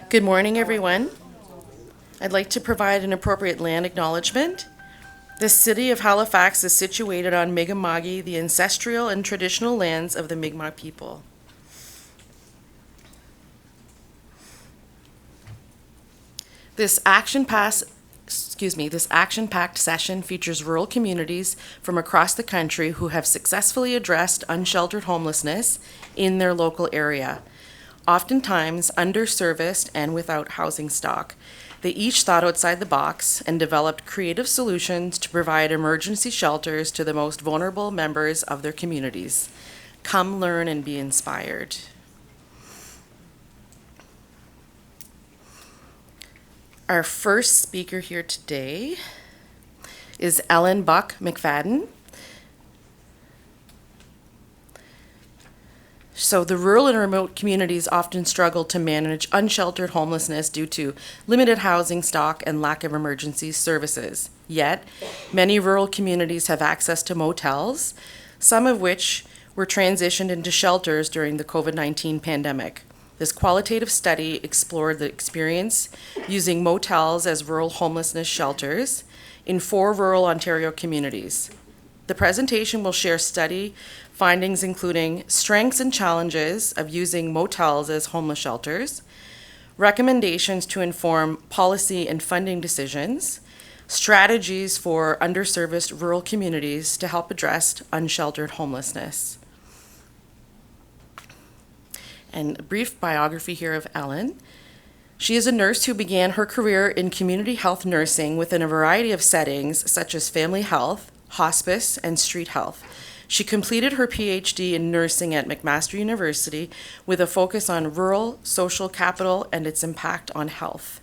Good morning, everyone. I'd like to provide an appropriate land acknowledgement. The city of Halifax is situated on Mi'kma'ki, the ancestral and traditional lands of the Mi'kmaq people. This action-packed session features rural communities from across the country who have successfully addressed unsheltered homelessness in their local area, oftentimes underserviced and without housing stock. They each thought outside the box and developed creative solutions to provide emergency shelters to the most vulnerable members of their communities. Come learn and be inspired. Our first speaker here today is Ellen Buck McFadden. So the rural and remote communities often struggle to manage unsheltered homelessness due to limited housing stock and lack of emergency services. Yet, many rural communities have access to motels, some of which were transitioned into shelters during the COVID-19 pandemic. This qualitative study explored the experience using motels as rural homelessness shelters in 4 rural Ontario communities. The presentation will share study findings including strengths and challenges of using motels as homeless shelters, recommendations to inform policy and funding decisions, strategies for underserviced rural communities to help address unsheltered homelessness. And a brief biography here of Ellen. She is a nurse who began her career in community health nursing within a variety of settings such as family health, hospice, and street health. She completed her PhD in nursing at McMaster University with a focus on rural social capital and its impact on health.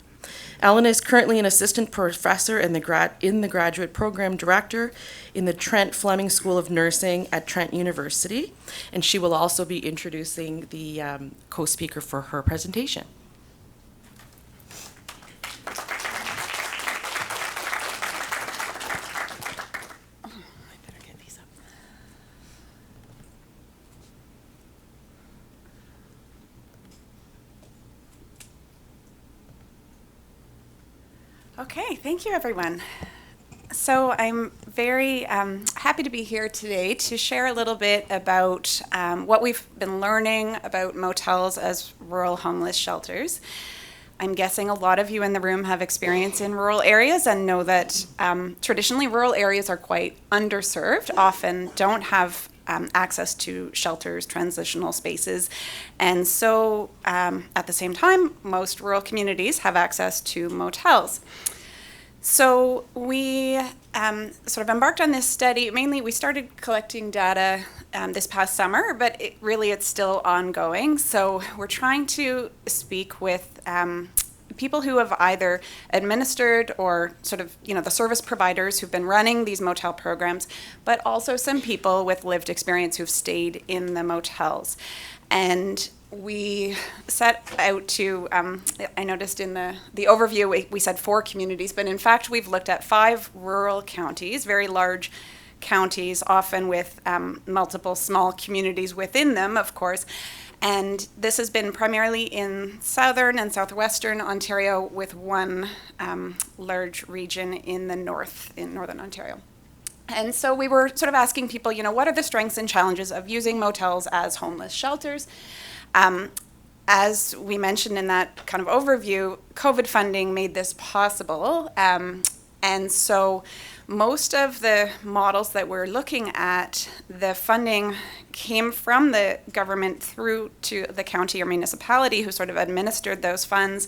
Ellen is currently an assistant professor and the graduate program director in the Trent Fleming School of Nursing at Trent University, and she will also be introducing the co-speaker for her presentation. Okay, thank you, everyone. So I'm very happy to be here today to share a little bit about what we've been learning about motels as rural homeless shelters. I'm guessing a lot of you in the room have experience in rural areas and know that traditionally rural areas are quite underserved, often don't have access to shelters, transitional spaces. And so at the same time, most rural communities have access to motels. So we sort of embarked on this study. Mainly, we started collecting data this past summer, but it's still ongoing. So we're trying to speak with people who have either administered or sort of, the service providers who've been running these motel programs, but also some people with lived experience who've stayed in the motels. And we set out to, I noticed in the overview, we said 4 communities, but in fact, we've looked at 5 rural counties, very large counties, often with multiple small communities within them, of course. And this has been primarily in southern and southwestern Ontario, with one large region in the north, in northern Ontario. And so we were sort of asking people, what are the strengths and challenges of using motels as homeless shelters? As we mentioned in that kind of overview, COVID funding made this possible. And so most of the models that we're looking at, the funding came from the government through to the county or municipality who sort of administered those funds.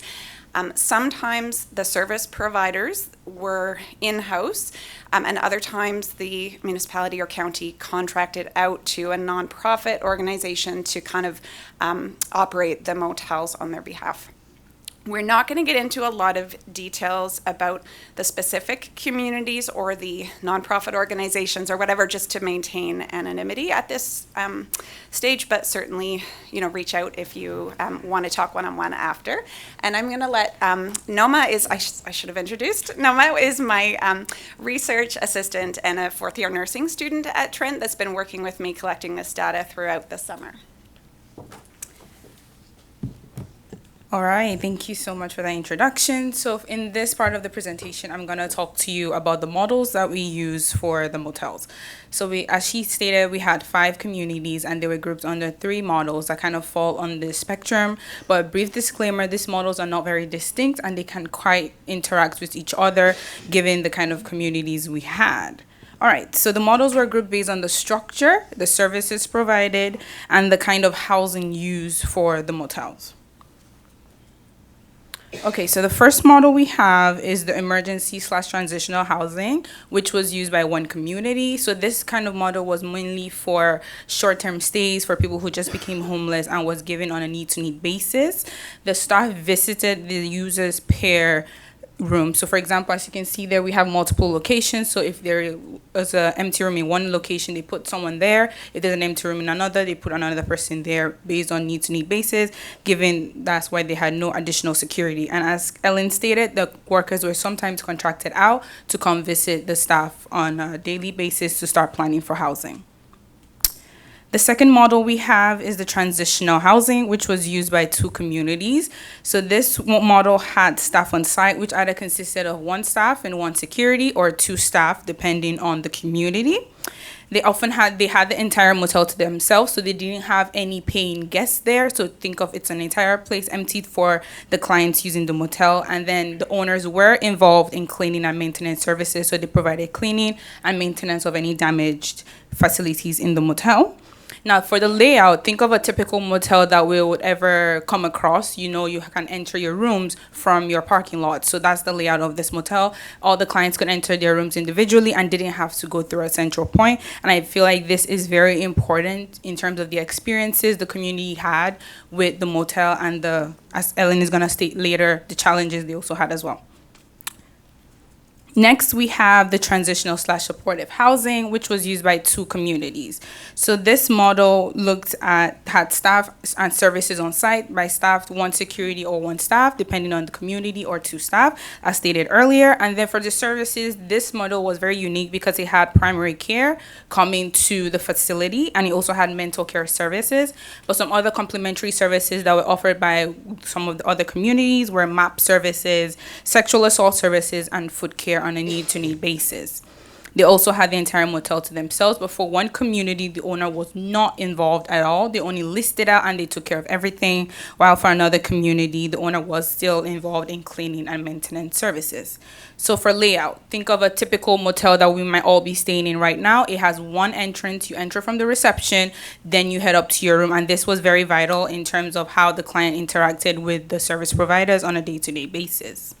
Sometimes the service providers were in-house, and other times the municipality or county contracted out to a nonprofit organization to kind of operate the motels on their behalf. We're not going to get into a lot of details about the specific communities or the nonprofit organizations or whatever, just to maintain anonymity at this stage, but certainly, reach out if you want to talk one-on-one after. And I'm going to let Noma I should have introduced. Noma is my research assistant and a 4th-year nursing student at Trent that's been working with me collecting this data throughout the summer. All right, thank you so much for that introduction. So, in this part of the presentation, I'm going to talk to you about the models that we use for the motels. So, as she stated, we had 5 communities and they were grouped under 3 models that kind of fall on the spectrum. But, a brief disclaimer, these models are not very distinct and they can quite interact with each other given the kind of communities we had. All right, so the models were grouped based on the structure, the services provided, and the kind of housing used for the motels. Okay, so the first model we have is the emergency/transitional housing, which was used by one community. So this kind of model was mainly for short-term stays for people who just became homeless and was given on a need-to-need basis. The staff visited the users per room. So for example, as you can see there, we have multiple locations. So if there is an empty room in one location, they put someone there. If there's an empty room in another, they put another person there based on need-to-need basis, given that's why they had no additional security. And as Ellen stated, the workers were sometimes contracted out to come visit the staff on a daily basis to start planning for housing. The second model we have is the transitional housing, which was used by 2 communities. So this model had staff on site, which either consisted of 1 staff and 1 security, or 2 staff, depending on the community. They had the entire motel to themselves, so they didn't have any paying guests there. So think of it's an entire place emptied for the clients using the motel, and then the owners were involved in cleaning and maintenance services. So they provided cleaning and maintenance of any damaged facilities in the motel. Now, for the layout, think of a typical motel that we would ever come across. You know, you can enter your rooms from your parking lot. So that's the layout of this motel. All the clients could enter their rooms individually and didn't have to go through a central point. And I feel like this is very important in terms of the experiences the community had with the motel and as Ellen is going to state later, the challenges they also had as well. Next, we have the transitional/supportive housing, which was used by 2 communities. So this model had staff and services on site by staff, 1 security or 1 staff, depending on the community, or 2 staff, as stated earlier. And then for the services, this model was very unique because it had primary care coming to the facility, and it also had mental care services. But some other complementary services that were offered by some of the other communities were MAP services, sexual assault services, and food care on a need-to-need basis. They also had the entire motel to themselves, but for 1 community, the owner was not involved at all. They only listed out and they took care of everything, while for another community, the owner was still involved in cleaning and maintenance services. So for layout, think of a typical motel that we might all be staying in right now. It has 1 entrance. You enter from the reception, then you head up to your room, and this was very vital in terms of how the client interacted with the service providers on a day-to-day basis.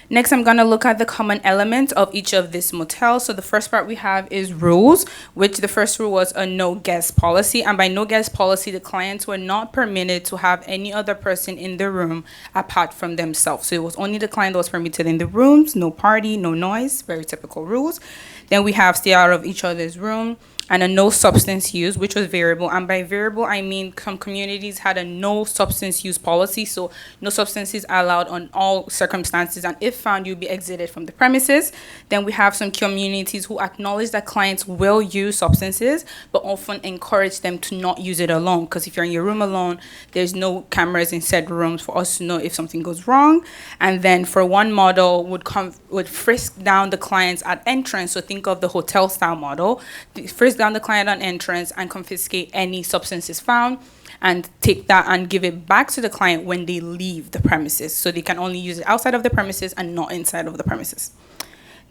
Next, I'm going to look at the common elements of each of these motels. So the first part we have is rules, which the first rule was a no guest policy. And by no guest policy, the clients were not permitted to have any other person in the room apart from themselves. So it was only the client that was permitted in the rooms, no party, no noise, very typical rules. Then we have stay out of each other's room, and a no substance use, which was variable. And by variable, I mean some communities had a no substance use policy. So no substances are allowed on all circumstances, and if found, you'll be exited from the premises. Then we have some communities who acknowledge that clients will use substances, but often encourage them to not use it alone. Because if you're in your room alone, there's no cameras in said rooms for us to know if something goes wrong. And then for 1 model would frisk down the clients at entrance. So think of the hotel style model. Frisk down the client on entrance and confiscate any substances found, and take that and give it back to the client when they leave the premises. So they can only use it outside of the premises and not inside of the premises.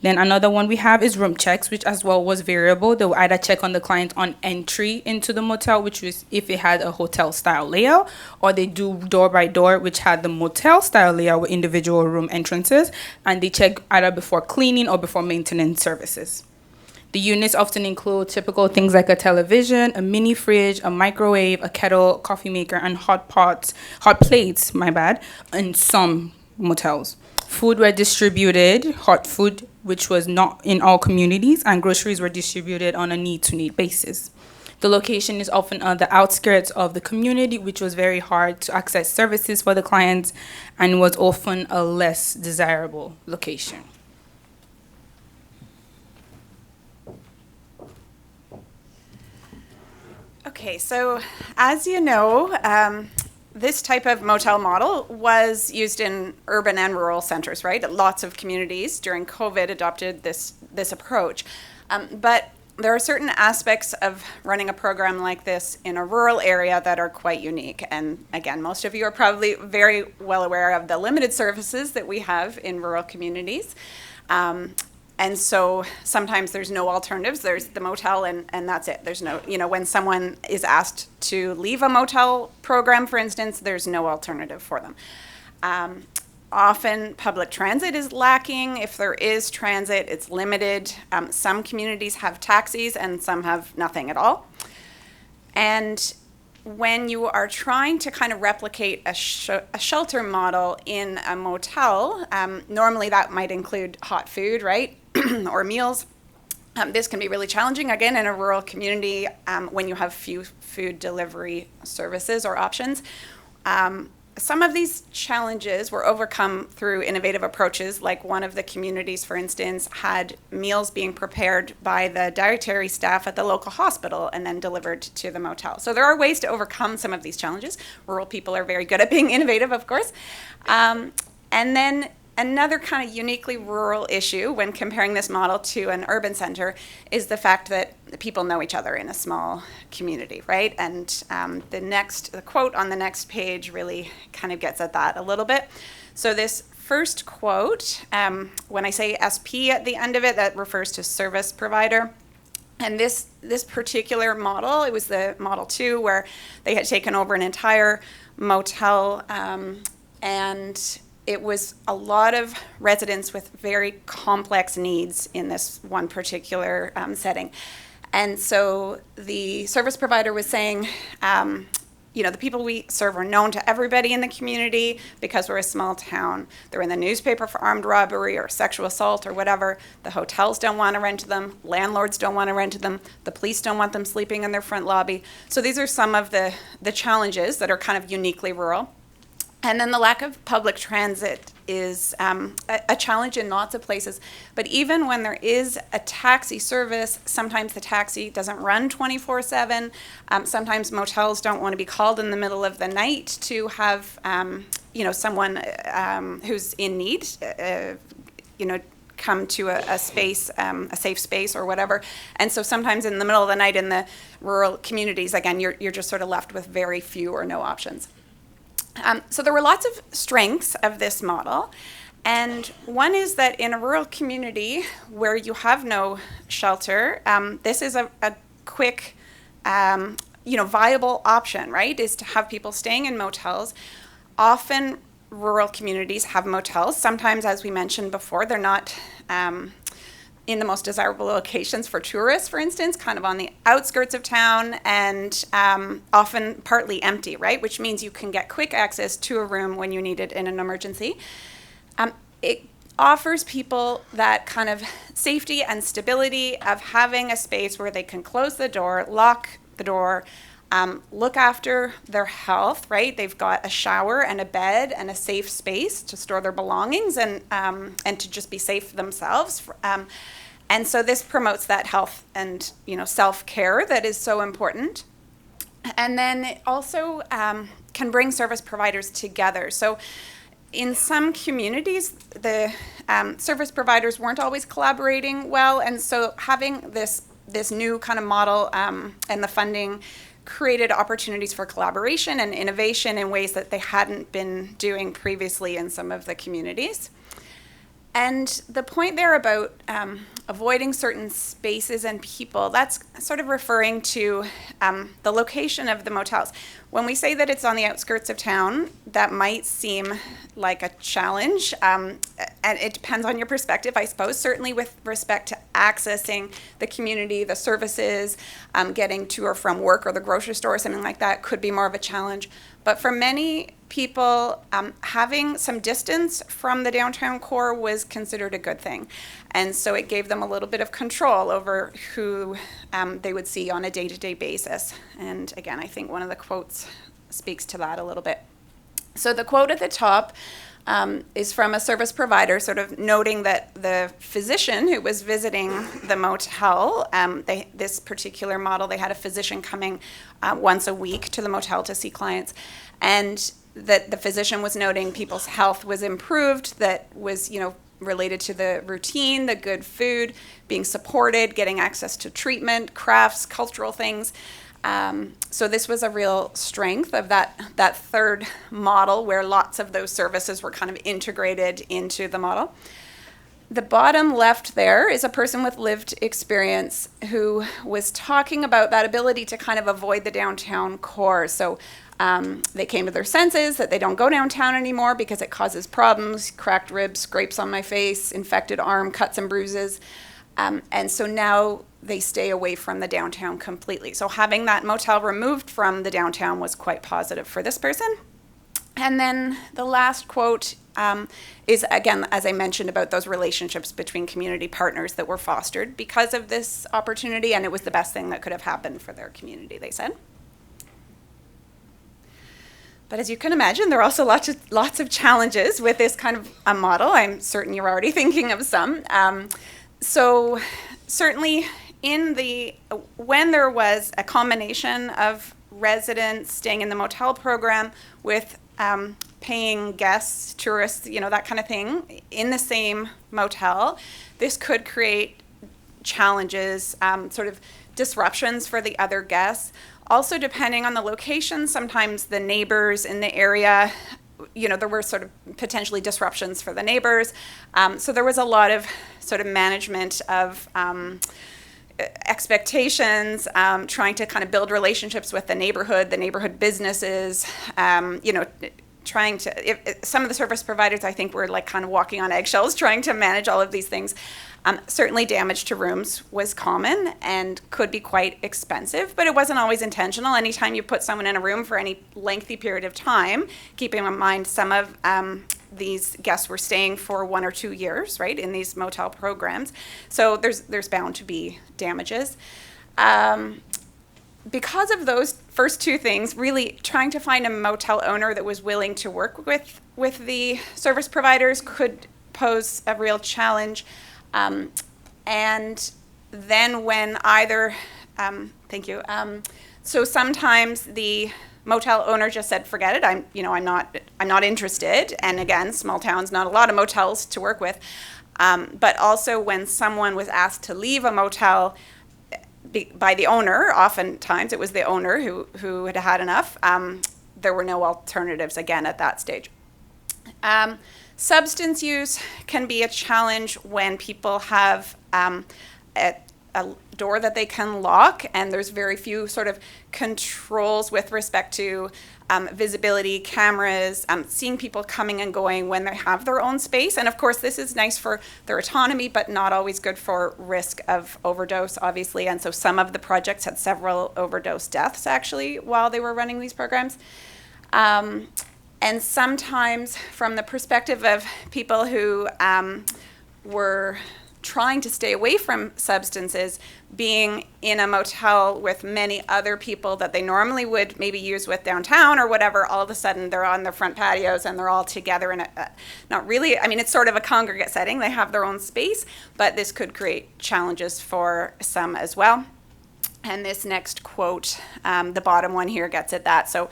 Then another one we have is room checks, which as well was variable. They will either check on the client on entry into the motel, which was if it had a hotel style layout, or they do door by door, which had the motel style layout with individual room entrances, and they check either before cleaning or before maintenance services. The units often include typical things like a television, a mini fridge, a microwave, a kettle, coffee maker, and hot plates, in some motels. Food were distributed, hot food, which was not in all communities, and groceries were distributed on a need-to-need basis. The location is often on the outskirts of the community, which was very hard to access services for the clients and was often a less desirable location. Okay, so as you know, this type of motel model was used in urban and rural centers, right? Lots of communities during COVID adopted this approach. But there are certain aspects of running a program like this in a rural area that are quite unique. And again, most of you are probably very well aware of the limited services that we have in rural communities. And so sometimes there's no alternatives. There's the motel and that's it. There's no, when someone is asked to leave a motel program, for instance, there's no alternative for them. Often public transit is lacking. If there is transit, it's limited. Some communities have taxis and some have nothing at all. And when you are trying to kind of replicate a shelter model in a motel, normally that might include hot food, right? Or meals. This can be really challenging, again, in a rural community when you have few food delivery services or options. Some of these challenges were overcome through innovative approaches, like one of the communities, for instance, had meals being prepared by the dietary staff at the local hospital and then delivered to the motel. So there are ways to overcome some of these challenges. Rural people are very good at being innovative, of course. And then another kind of uniquely rural issue when comparing this model to an urban center is the fact that people know each other in a small community, right? And the quote on the next page really kind of gets at that a little bit. So this first quote, when I say SP at the end of it, that refers to service provider. And this particular model, it was the Model 2, where they had taken over an entire motel, and it was a lot of residents with very complex needs in this one particular setting. And so the service provider was saying, the people we serve are known to everybody in the community because we're a small town. They're in the newspaper for armed robbery or sexual assault or whatever. The hotels don't want to rent to them. Landlords don't want to rent to them. The police don't want them sleeping in their front lobby. So these are some of the challenges that are kind of uniquely rural. And then the lack of public transit is a challenge in lots of places. But even when there is a taxi service, sometimes the taxi doesn't run 24/7. Sometimes motels don't want to be called in the middle of the night to have, someone who's in need, come to a space, a safe space or whatever. And so sometimes in the middle of the night in the rural communities, again, you're just sort of left with very few or no options. So there were lots of strengths of this model. And one is that in a rural community where you have no shelter, this is a quick, viable option, right, is to have people staying in motels. Often rural communities have motels. Sometimes, as we mentioned before, they're not in the most desirable locations for tourists, for instance, kind of on the outskirts of town, and often partly empty, right? Which means you can get quick access to a room when you need it in an emergency. It offers people that kind of safety and stability of having a space where they can close the door, lock the door, look after their health, right? They've got a shower and a bed and a safe space to store their belongings and to just be safe themselves. And so this promotes that health and self-care that is so important. And then it also can bring service providers together. So in some communities, the service providers weren't always collaborating well, and so having this new kind of model and the funding created opportunities for collaboration and innovation in ways that they hadn't been doing previously in some of the communities. And the point there about avoiding certain spaces and people, that's sort of referring to the location of the motels. When we say that it's on the outskirts of town, that might seem like a challenge, and it depends on your perspective, I suppose. Certainly with respect to accessing the community, the services, getting to or from work or the grocery store or something like that could be more of a challenge. But for many people, having some distance from the downtown core was considered a good thing. And so it gave them a little bit of control over who they would see on a day-to-day basis. And again, I think one of the quotes speaks to that a little bit. So the quote at the top is from a service provider, sort of noting that the physician who was visiting the motel, this particular model, they had a physician coming once a week to the motel to see clients, and that the physician was noting people's health was improved, that was, related to the routine, the good food, being supported, getting access to treatment, crafts, cultural things. So this was a real strength of that third model where lots of those services were kind of integrated into the model. The bottom left there is a person with lived experience who was talking about that ability to kind of avoid the downtown core. So they came to their senses that they don't go downtown anymore because it causes problems, cracked ribs, scrapes on my face, infected arm, cuts and bruises. And so now they stay away from the downtown completely. So having that motel removed from the downtown was quite positive for this person. And then the last quote is, again, as I mentioned, about those relationships between community partners that were fostered because of this opportunity, and it was the best thing that could have happened for their community, they said. But as you can imagine, there are also lots of challenges with this kind of a model. I'm certain you're already thinking of some. So certainly when there was a combination of residents staying in the motel program with paying guests, tourists, that kind of thing in the same motel, this could create challenges, sort of disruptions for the other guests. Also, depending on the location, sometimes the neighbors in the area, there were sort of potentially disruptions for the neighbors. So there was a lot of sort of management of expectations, trying to kind of build relationships with the neighborhood businesses, trying to, some of the service providers, I think, were like kind of walking on eggshells trying to manage all of these things. Certainly damage to rooms was common and could be quite expensive, but it wasn't always intentional. Anytime you put someone in a room for any lengthy period of time, keeping in mind some of these guests were staying for 1 or 2 years, right, in these motel programs. So there's bound to be damages. Because of those first two things, really trying to find a motel owner that was willing to work with the service providers could pose a real challenge. And then when either, thank you. So sometimes the motel owner just said, "Forget it. I'm not interested." And again, small towns, not a lot of motels to work with. But also when someone was asked to leave a motel by the owner, oftentimes it was the owner who had had enough. There were no alternatives again at that stage. Substance use can be a challenge when people have a door that they can lock, and there's very few sort of controls with respect to visibility, cameras, seeing people coming and going when they have their own space. And of course, this is nice for their autonomy, but not always good for risk of overdose, obviously. And so some of the projects had several overdose deaths, actually, while they were running these programs. And sometimes from the perspective of people who were trying to stay away from substances, being in a motel with many other people that they normally would maybe use with downtown or whatever, all of a sudden they're on their front patios and they're all together in not really, I mean, it's sort of a congregate setting. They have their own space, but this could create challenges for some as well. And this next quote, the bottom one here gets at that. So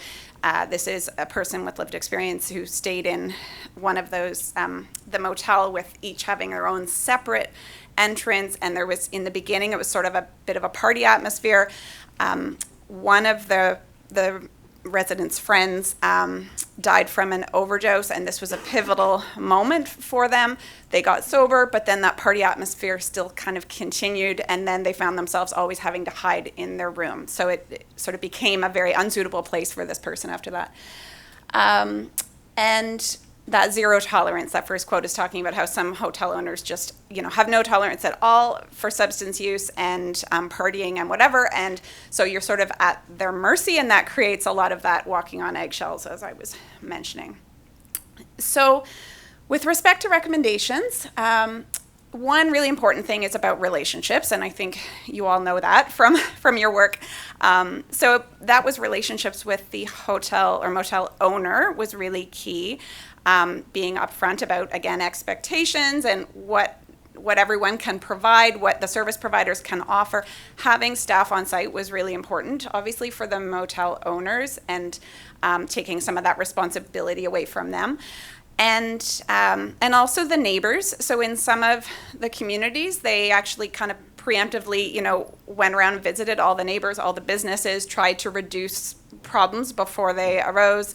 this is a person with lived experience who stayed in one of those, the motel, with each having their own separate entrance. And there was, in the beginning, it was sort of a bit of a party atmosphere. One of the residents' friends died from an overdose, and this was a pivotal moment for them. They got sober, but then that party atmosphere still kind of continued, and then they found themselves always having to hide in their room. So it sort of became a very unsuitable place for this person after that. And that zero tolerance, that first quote is talking about how some hotel owners just, have no tolerance at all for substance use and partying and whatever. And so you're sort of at their mercy, and that creates a lot of that walking on eggshells, as I was mentioning. So with respect to recommendations, one really important thing is about relationships, and I think you all know that from your work. So that was relationships with the hotel or motel owner was really key. being upfront about, again, expectations and what everyone can provide, what the service providers can offer. Having staff on site was really important, obviously, for the motel owners, and taking some of that responsibility away from them. And also the neighbors. So in some of the communities, they actually kind of preemptively, went around and visited all the neighbors, all the businesses, tried to reduce problems before they arose.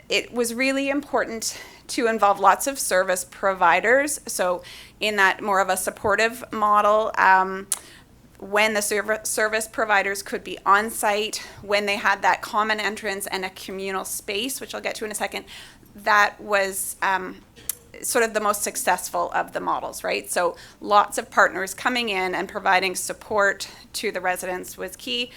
It was really important to involve lots of service providers. So in that more of a supportive model, when the service providers could be on site, when they had that common entrance and a communal space, which I'll get to in a second, that was sort of the most successful of the models, right? So lots of partners coming in and providing support to the residents was key.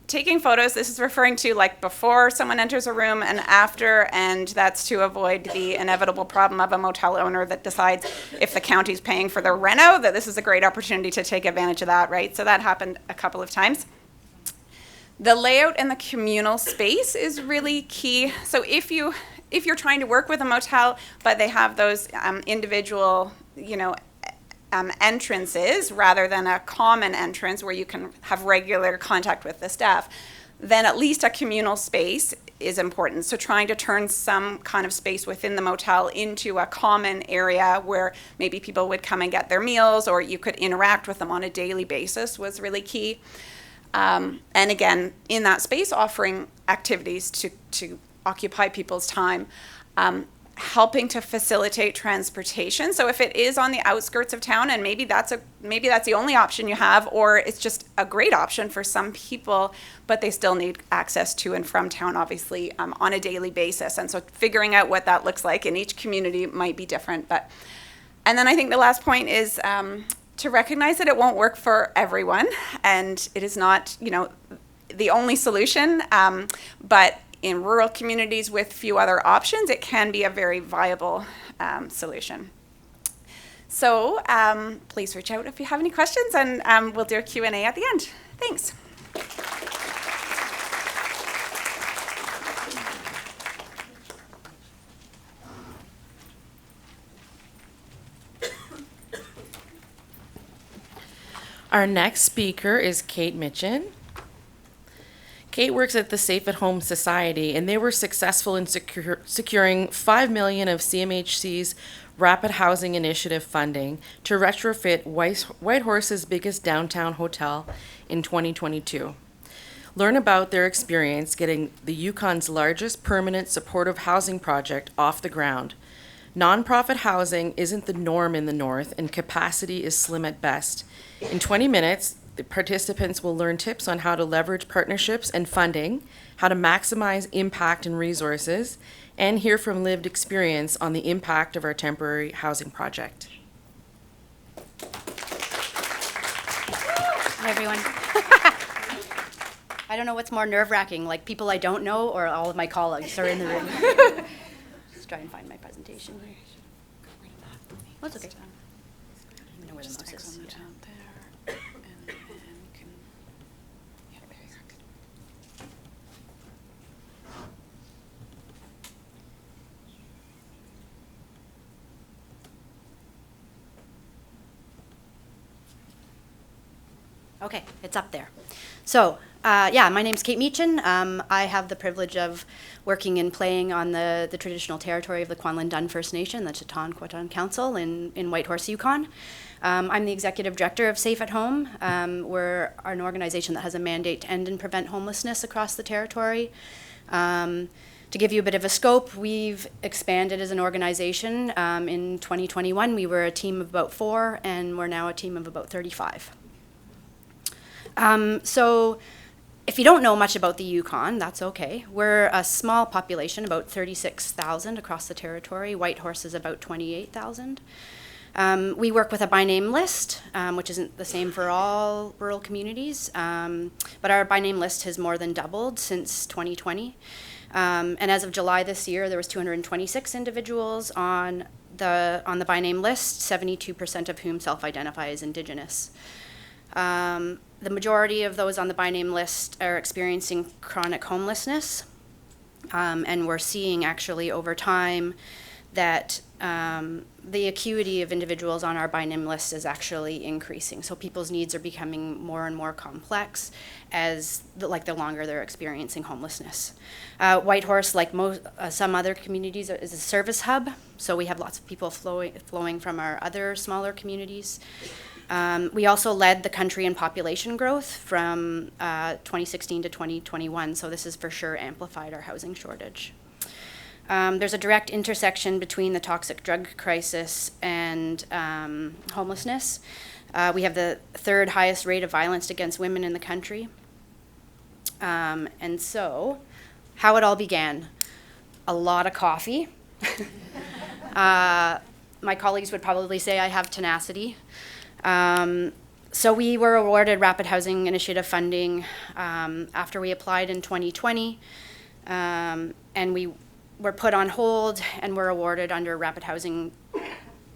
Taking photos, this is referring to like before someone enters a room and after, and that's to avoid the inevitable problem of a motel owner that decides if the county's paying for the reno, that this is a great opportunity to take advantage of that, right? So that happened a couple of times. The layout and the communal space is really key. So if you're trying to work with a motel, but they have those individual, entrances rather than a common entrance where you can have regular contact with the staff, then at least a communal space is important. So trying to turn some kind of space within the motel into a common area where maybe people would come and get their meals, or you could interact with them on a daily basis, was really key. And again, in that space, offering activities to occupy people's time. Helping to facilitate transportation. So if it is on the outskirts of town, and maybe that's the only option you have, or it's just a great option for some people, but they still need access to and from town, obviously, on a daily basis. And so figuring out what that looks like in each community might be different. And then I think the last point is to recognize that it won't work for everyone, and it is not, the only solution, but in rural communities with few other options, it can be a very viable solution. So please reach out if you have any questions, and we'll do a Q&A at the end. Thanks. Our next speaker is Kate Mitchin. Kate works at the Safe at Home Society, and they were successful in securing $5 million of CMHC's Rapid Housing Initiative funding to retrofit Whitehorse's biggest downtown hotel in 2022. Learn about their experience getting the Yukon's largest permanent supportive housing project off the ground. Nonprofit housing isn't the norm in the North, and capacity is slim at best. In 20 minutes, the participants will learn tips on how to leverage partnerships and funding, how to maximize impact and resources, and hear from lived experience on the impact of our temporary housing project. Hi, everyone. I don't know what's more nerve-wracking, like people I don't know or all of my colleagues are in the room. Let's try and find my presentation here. Oh, it's okay. I don't even know where the mouse is. Yeah. Okay, it's up there. So, my name's Kate Meachin. I have the privilege of working and playing on the traditional territory of the Kwanlin Dun First Nation, the Chitan-Quatan Council in Whitehorse, Yukon. I'm the executive director of Safe at Home. We're an organization that has a mandate to end and prevent homelessness across the territory. To give you a bit of a scope, we've expanded as an organization. In 2021, we were a team of about 4, and we're now a team of about 35. So if you don't know much about the Yukon, that's okay. We're a small population, about 36,000 across the territory. Whitehorse is about 28,000. We work with a by name list, which isn't the same for all rural communities, but our by name list has more than doubled since 2020. And as of July this year, there was 226 individuals on the by name list, 72% of whom self-identify as Indigenous. The majority of those on the by name list are experiencing chronic homelessness. And we're seeing actually over time that the acuity of individuals on our by name list is actually increasing. So people's needs are becoming more and more complex as the longer they're experiencing homelessness. Whitehorse, like some other communities, is a service hub. So we have lots of people flowing from our other smaller communities. We also led the country in population growth from 2016 to 2021. So this has for sure amplified our housing shortage. There's a direct intersection between the toxic drug crisis and homelessness. We have the third highest rate of violence against women in the country. And so, how it all began, a lot of coffee. My colleagues would probably say I have tenacity. So we were awarded Rapid Housing Initiative funding after we applied in 2020, and we were put on hold and were awarded under Rapid Housing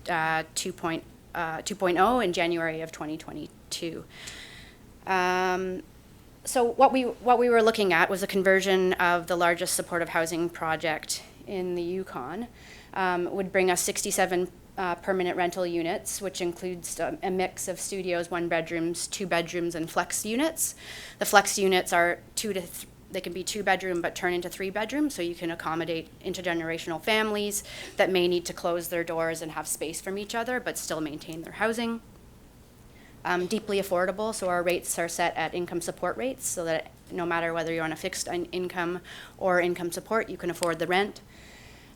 2.0 in January of 2022. So what we were looking at was a conversion of the largest supportive housing project in the Yukon. Would bring us 67 permanent rental units, which includes a mix of studios, 1 bedrooms, 2 bedrooms, and flex units. The flex units are they can be 2 bedroom but turn into 3 bedrooms, so you can accommodate intergenerational families that may need to close their doors and have space from each other but still maintain their housing. Deeply affordable, so our rates are set at income support rates so that no matter whether you're on a fixed income or income support, you can afford the rent.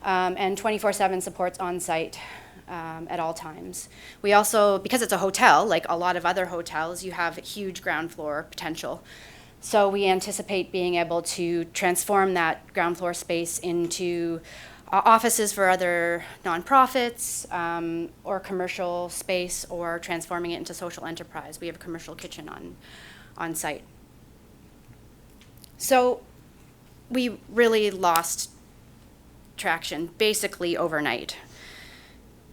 And 24/7 supports on site at all times. We also, because it's a hotel, like a lot of other hotels, you have huge ground floor potential. So we anticipate being able to transform that ground floor space into offices for other nonprofits or commercial space, or transforming it into social enterprise. We have a commercial kitchen on site. So we really lost traction basically overnight.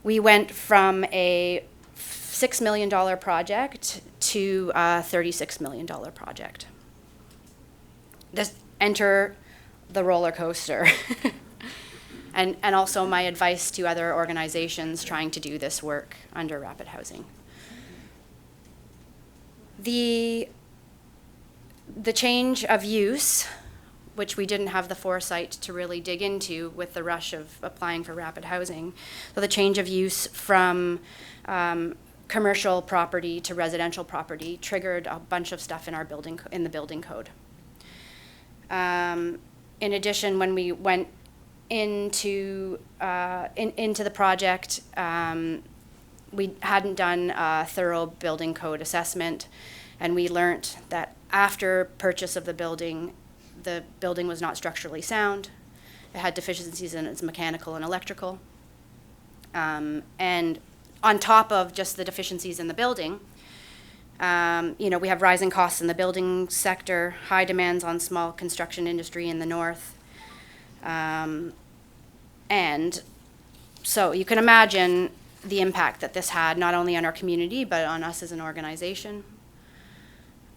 We went from a $6 million project to a $36 million project. Enter the roller coaster. and also my advice to other organizations trying to do this work under Rapid Housing. The change of use, which we didn't have the foresight to really dig into with the rush of applying for Rapid Housing. So the change of use from commercial property to residential property triggered a bunch of stuff in the building code. In addition, when we went into the project, we hadn't done a thorough building code assessment, and we learned that after purchase of the building was not structurally sound. It had deficiencies in its mechanical and electrical. And on top of just the deficiencies in the building, we have rising costs in the building sector, high demands on small construction industry in the north. And so you can imagine the impact that this had not only on our community, but on us as an organization.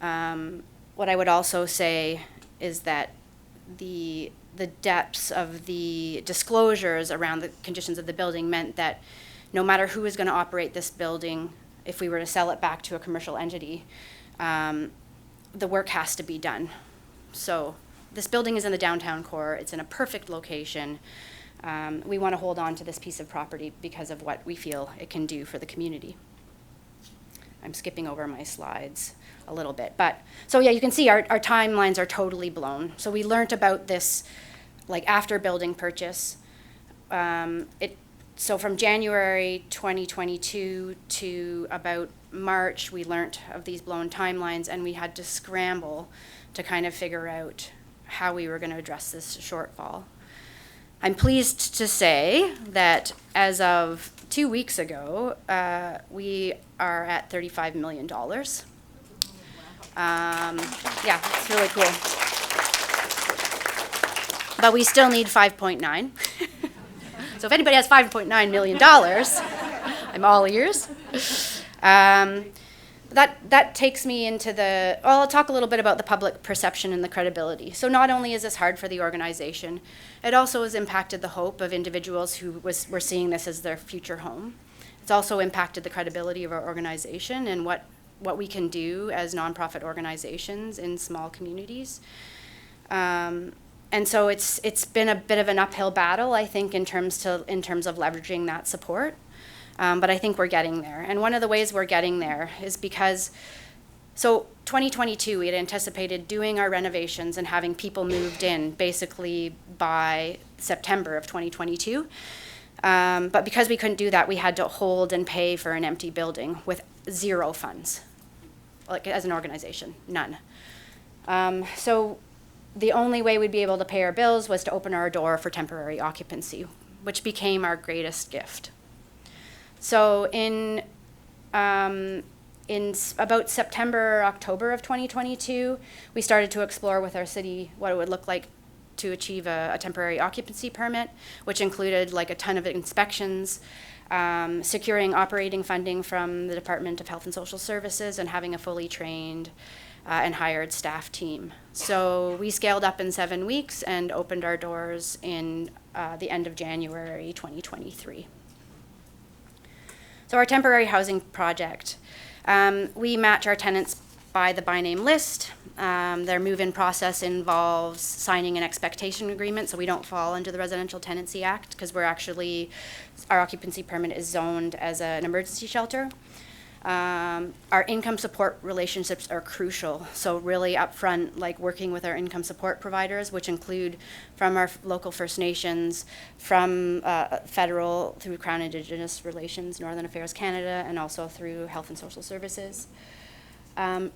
What I would also say is that the depths of the disclosures around the conditions of the building meant that no matter who is going to operate this building, if we were to sell it back to a commercial entity, the work has to be done. So this building is in the downtown core. It's in a perfect location. We want to hold on to this piece of property because of what we feel it can do for the community. I'm skipping over my slides a little bit. So yeah, you can see our timelines are totally blown. So we learned about this after building purchase. So from January 2022 to about March, we learned of these blown timelines, and we had to scramble to kind of figure out how we were going to address this shortfall. I'm pleased to say that as of 2 weeks ago, we are at $35 million. Yeah, it's really cool. But we still need 5.9. So if anybody has $5.9 million, I'm all ears. that takes me into I'll talk a little bit about the public perception and the credibility. So not only is this hard for the organization, it also has impacted the hope of individuals who were seeing this as their future home. It's also impacted the credibility of our organization and what we can do as nonprofit organizations in small communities. And so it's been a bit of an uphill battle, I think, in terms of leveraging that support. But I think we're getting there. And one of the ways we're getting there is because, 2022, we had anticipated doing our renovations and having people moved in basically by September of 2022. But because we couldn't do that, we had to hold and pay for an empty building with zero funds, like as an organization, none. So the only way we'd be able to pay our bills was to open our door for temporary occupancy, which became our greatest gift. So in about September, October of 2022, we started to explore with our city what it would look like to achieve a temporary occupancy permit, which included like a ton of inspections, securing operating funding from the Department of Health and Social Services, and having a fully trained and hired staff team. So we scaled up in 7 weeks and opened our doors in the end of January 2023. So our temporary housing project, we match our tenants by the by name list. Their move-in process involves signing an expectation agreement, so we don't fall under the Residential Tenancy Act because our occupancy permit is zoned as an emergency shelter. Our income support relationships are crucial, so really upfront, like working with our income support providers, which include from our local First Nations, from federal through Crown Indigenous Relations, Northern Affairs Canada, and also through Health and Social Services.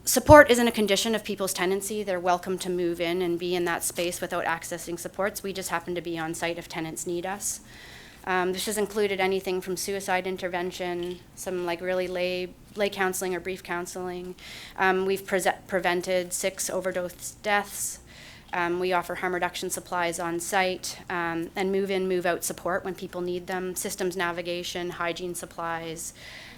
Support isn't a condition of people's tenancy. They're welcome to move in and be in that space without accessing supports. We just happen to be on site if tenants need us. This has included anything from suicide intervention, some like really lay counseling or brief counseling. We've prevented 6 overdose deaths. We offer harm reduction supplies on site, and move-in, move-out support when people need them, systems navigation, hygiene supplies,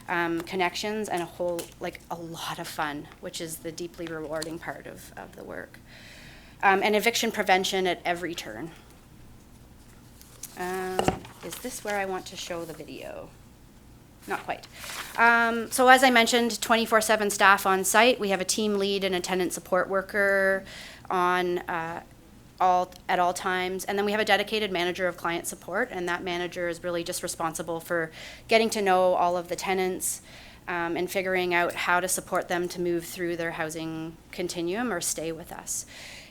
connections, and a lot of fun, which is the deeply rewarding part of the work. And eviction prevention at every turn. Is this where I want to show the video? Not quite. So as I mentioned, 24/7 staff on site. We have a team lead and a tenant support worker on at all times. And then we have a dedicated manager of client support, and that manager is really just responsible for getting to know all of the tenants and figuring out how to support them to move through their housing continuum or stay with us.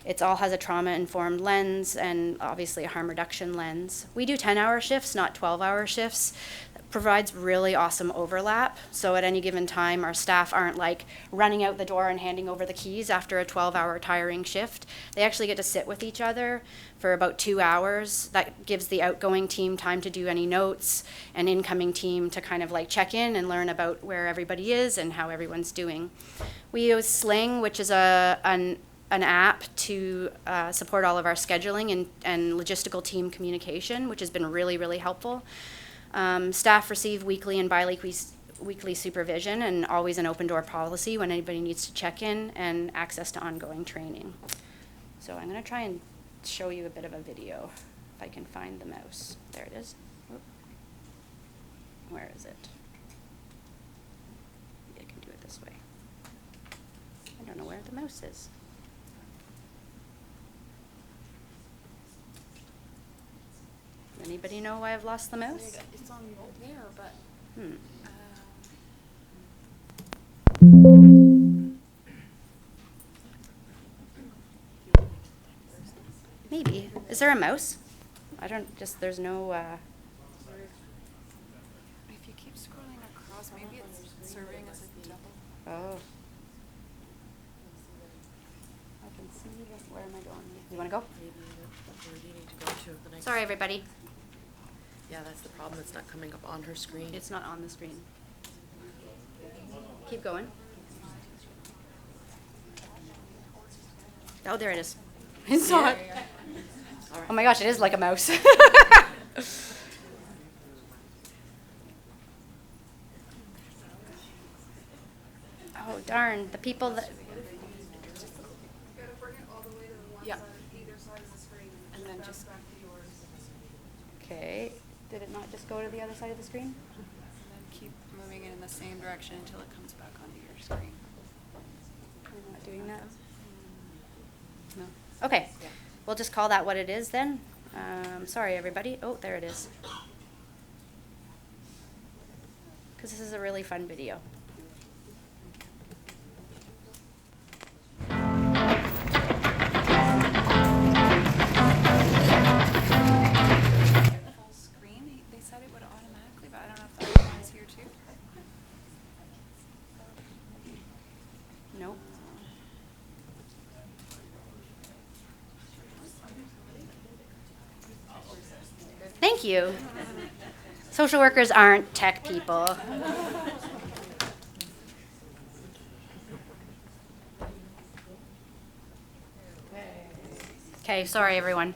It all has a trauma-informed lens and obviously a harm reduction lens. We do 10-hour shifts, not 12-hour shifts. That provides really awesome overlap. So at any given time, our staff aren't like running out the door and handing over the keys after a 12-hour tiring shift. They actually get to sit with each other for about 2 hours. That gives the outgoing team time to do any notes, and incoming team to kind of like check in and learn about where everybody is and how everyone's doing. We use Sling, which is an app to support all of our scheduling and logistical team communication, which has been really, really helpful. Staff receive weekly and bi-weekly supervision, and always an open door policy when anybody needs to check in, and access to ongoing training. So I'm going to try and show you a bit of a video, if I can find the mouse. There it is. Oop. Where is it? Maybe I can do it this way. I don't know where the mouse is. Anybody know why I've lost the mouse? It's on there, but Maybe. Is there a mouse? There's no, if you keep scrolling across, maybe it's serving as a double. oh. I can see this. Where am I going? You want to go? Maybe where do you need to go to the next? Sorry, everybody. Yeah, that's the problem. It's not coming up on her screen. It's not on the screen. Keep going. Oh, there it is. I saw it. Oh my gosh, it is like a mouse. Oh, Darn, the people that, Gotta bring it all the way to the one Yeah. side, either side of the screen, And then bounce just- back to yours. okay, did it not just go to the other side of the screen? And then keep moving it in the same direction until it comes back onto your screen. I'm not doing that. No. Okay, we'll just call that what it is then. Sorry, everybody. Oh, there it is. Because this is a really fun video. Full screen, they said it would automatically, but I don't know if that one's here too. Nope. Thank you. Social workers aren't tech people. Okay, sorry everyone.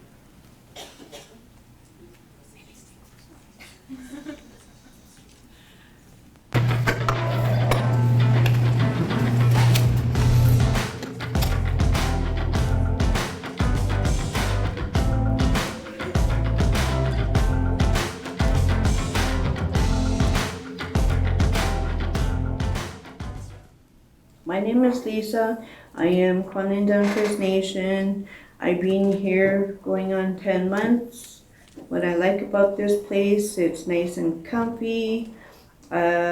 My name is Lisa. I am Kwalindon First Nation. I've been here going on 10 months. What I like about this place, it's nice and comfy. I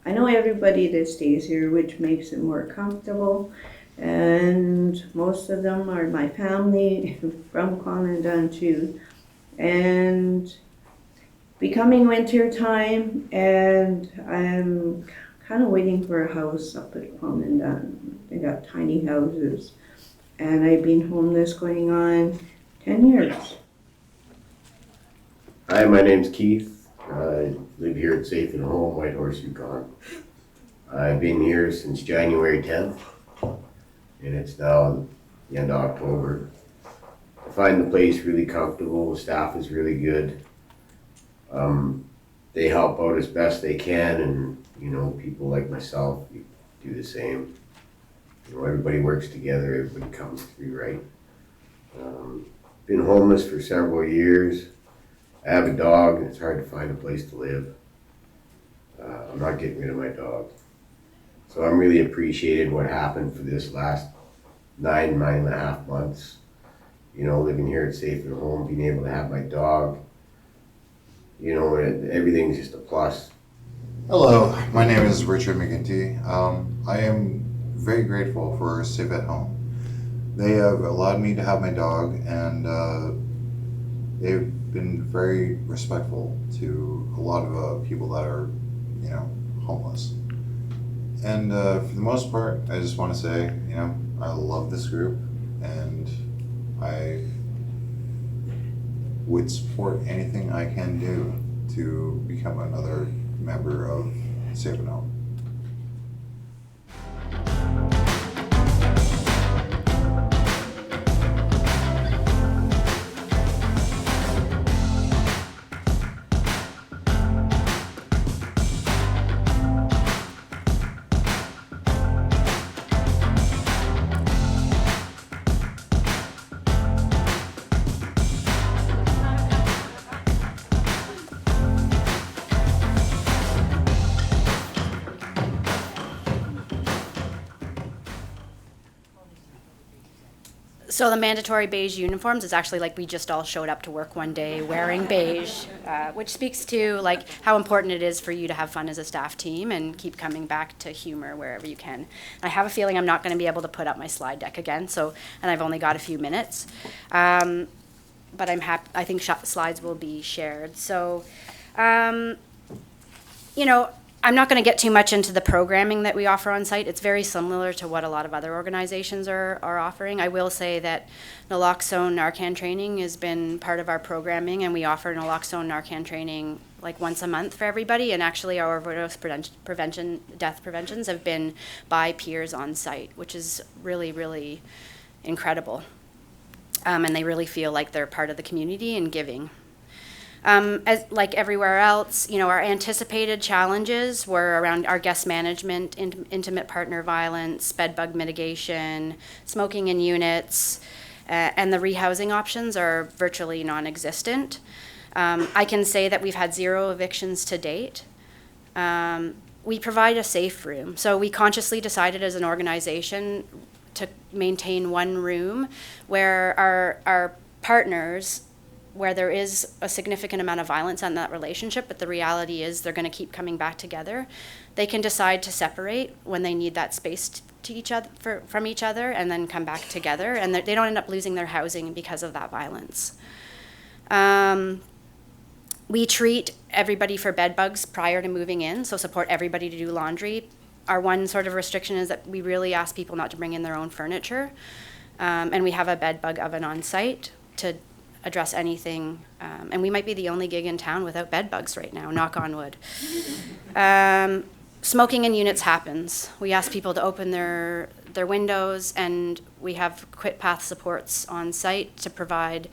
know everybody that stays here, which makes it more comfortable. And most of them are my family from Kwalindon too. And becoming winter time, and I'm kind of waiting for a house up at Kwalindon. They got tiny houses, and I've been homeless going on 10 years. Hi, my name's Keith. I live here at Safe and Home, Whitehorse, Yukon. I've been here since January 10th, and it's now the end of October. I find the place really comfortable. The staff is really good. They help out as best they can, and people like myself do the same. Everybody works together. Everybody comes through, right? Been homeless for several years. I have a dog, and it's hard to find a place to live. I'm not getting rid of my dog. So I'm really appreciated what happened for this last 9.5 months. Living here at Safe and Home, being able to have my dog. Everything's just a plus. Hello, my name is Richard McGinty. I am very grateful for Safe at Home. They have allowed me to have my dog, and they've been very respectful to a lot of people that are, homeless. And for the most part, I just want to say, I love this group, and I would support anything I can do to become another member of Safe and Home. So the mandatory beige uniforms is actually like we just all showed up to work one day wearing beige, which speaks to like how important it is for you to have fun as a staff team and keep coming back to humor wherever you can. I have a feeling I'm not going to be able to put up my slide deck again, and I've only got a few minutes, but I'm happy. I think slides will be shared. So, I'm not going to get too much into the programming that we offer on site. It's very similar to what a lot of other organizations are offering. I will say that naloxone Narcan training has been part of our programming, and we offer naloxone Narcan training like once a month for everybody. And actually, our overdose prevention, death preventions have been by peers on site, which is really, really incredible. And they really feel like they're part of the community and giving. As like everywhere else, our anticipated challenges were around our guest management, intimate partner violence, bed bug mitigation, smoking in units, and the rehousing options are virtually non-existent. I can say that we've had 0 evictions to date. We provide a safe room. So we consciously decided as an organization to maintain one room where our partners, where there is a significant amount of violence in that relationship, but the reality is they're going to keep coming back together. They can decide to separate when they need that space to each other from each other, and then come back together, and they don't end up losing their housing because of that violence. We treat everybody for bed bugs prior to moving in, so support everybody to do laundry. Our one sort of restriction is that we really ask people not to bring in their own furniture, and we have a bed bug oven on site to address anything, and we might be the only gig in town without bed bugs right now, knock on wood. Smoking in units happens. We ask people to open their windows, and we have quit path supports on site to provide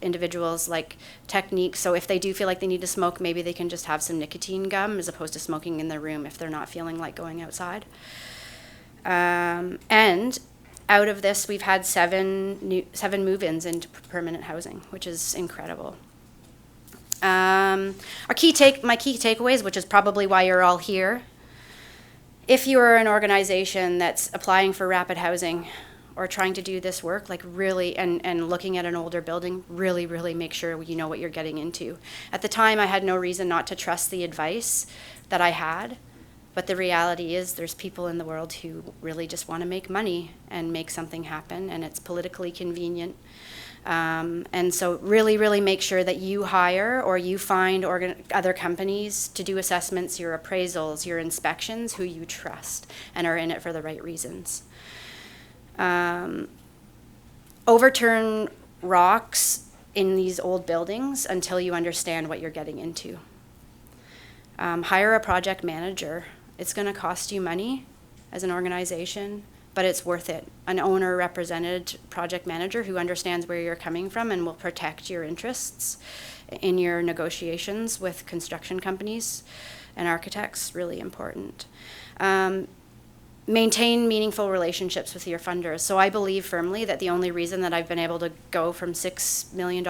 individuals like techniques. So if they do feel like they need to smoke, maybe they can just have some nicotine gum as opposed to smoking in their room if they're not feeling like going outside. And out of this, we've had 7 move-ins into permanent housing, which is incredible. My key takeaways, which is probably why you're all here. If you are an organization that's applying for rapid housing or trying to do this work, like really, and looking at an older building, really, really make sure you know what you're getting into. At the time, I had no reason not to trust the advice that I had. But the reality is there's people in the world who really just want to make money and make something happen, and it's politically convenient. And so really, really make sure that you hire or you find other companies to do assessments, your appraisals, your inspections, who you trust and are in it for the right reasons. Overturn rocks in these old buildings until you understand what you're getting into. Hire a project manager. It's going to cost you money as an organization, but it's worth it. An owner-represented project manager who understands where you're coming from and will protect your interests in your negotiations with construction companies and architects, really important. Maintain meaningful relationships with your funders. So I believe firmly that the only reason that I've been able to go from $6 million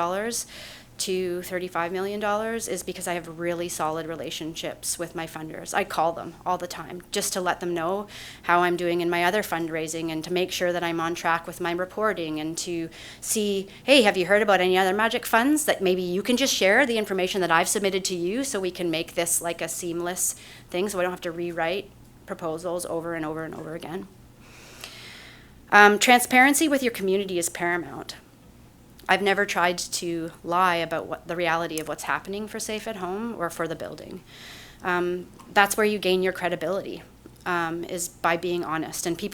to $35 million is because I have really solid relationships with my funders. I call them all the time just to let them know how I'm doing in my other fundraising and to make sure that I'm on track with my reporting and to see, hey, have you heard about any other magic funds that maybe you can just share the information that I've submitted to you so we can make this like a seamless thing so I don't have to rewrite proposals over and over and over again. Transparency with your community is paramount. I've never tried to lie about what the reality of what's happening for Safe at Home or for the building. That's where you gain your credibility, is by being honest. And if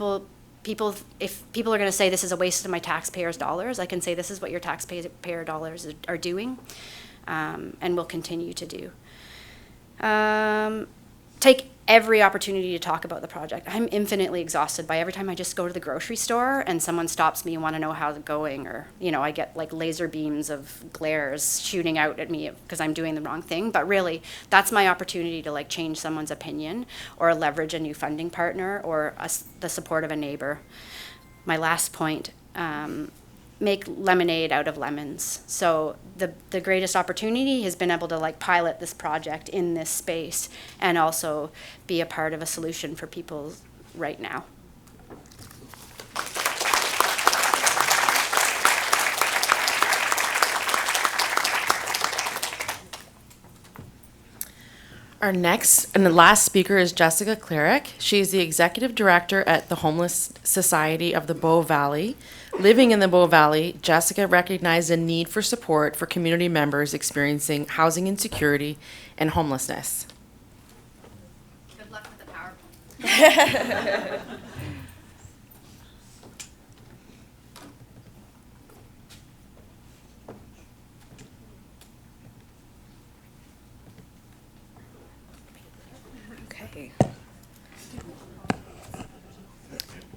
people are going to say this is a waste of my taxpayers' dollars, I can say this is what your taxpayer dollars are doing, and will continue to do. Take every opportunity to talk about the project. I'm infinitely exhausted by every time I just go to the grocery store and someone stops me and want to know how it's going, or I get like laser beams of glares shooting out at me because I'm doing the wrong thing. But really, that's my opportunity to like change someone's opinion or leverage a new funding partner or the support of a neighbor. My last point, make lemonade out of lemons. So the greatest opportunity has been able to like pilot this project in this space and also be a part of a solution for people right now. Our next and the last speaker is Jessica Cleric. She is the Executive Director at the Homeless Society of the Bow Valley. Living in the Bow Valley, Jessica recognized a need for support for community members experiencing housing insecurity and homelessness. Good luck with the PowerPoint. Okay.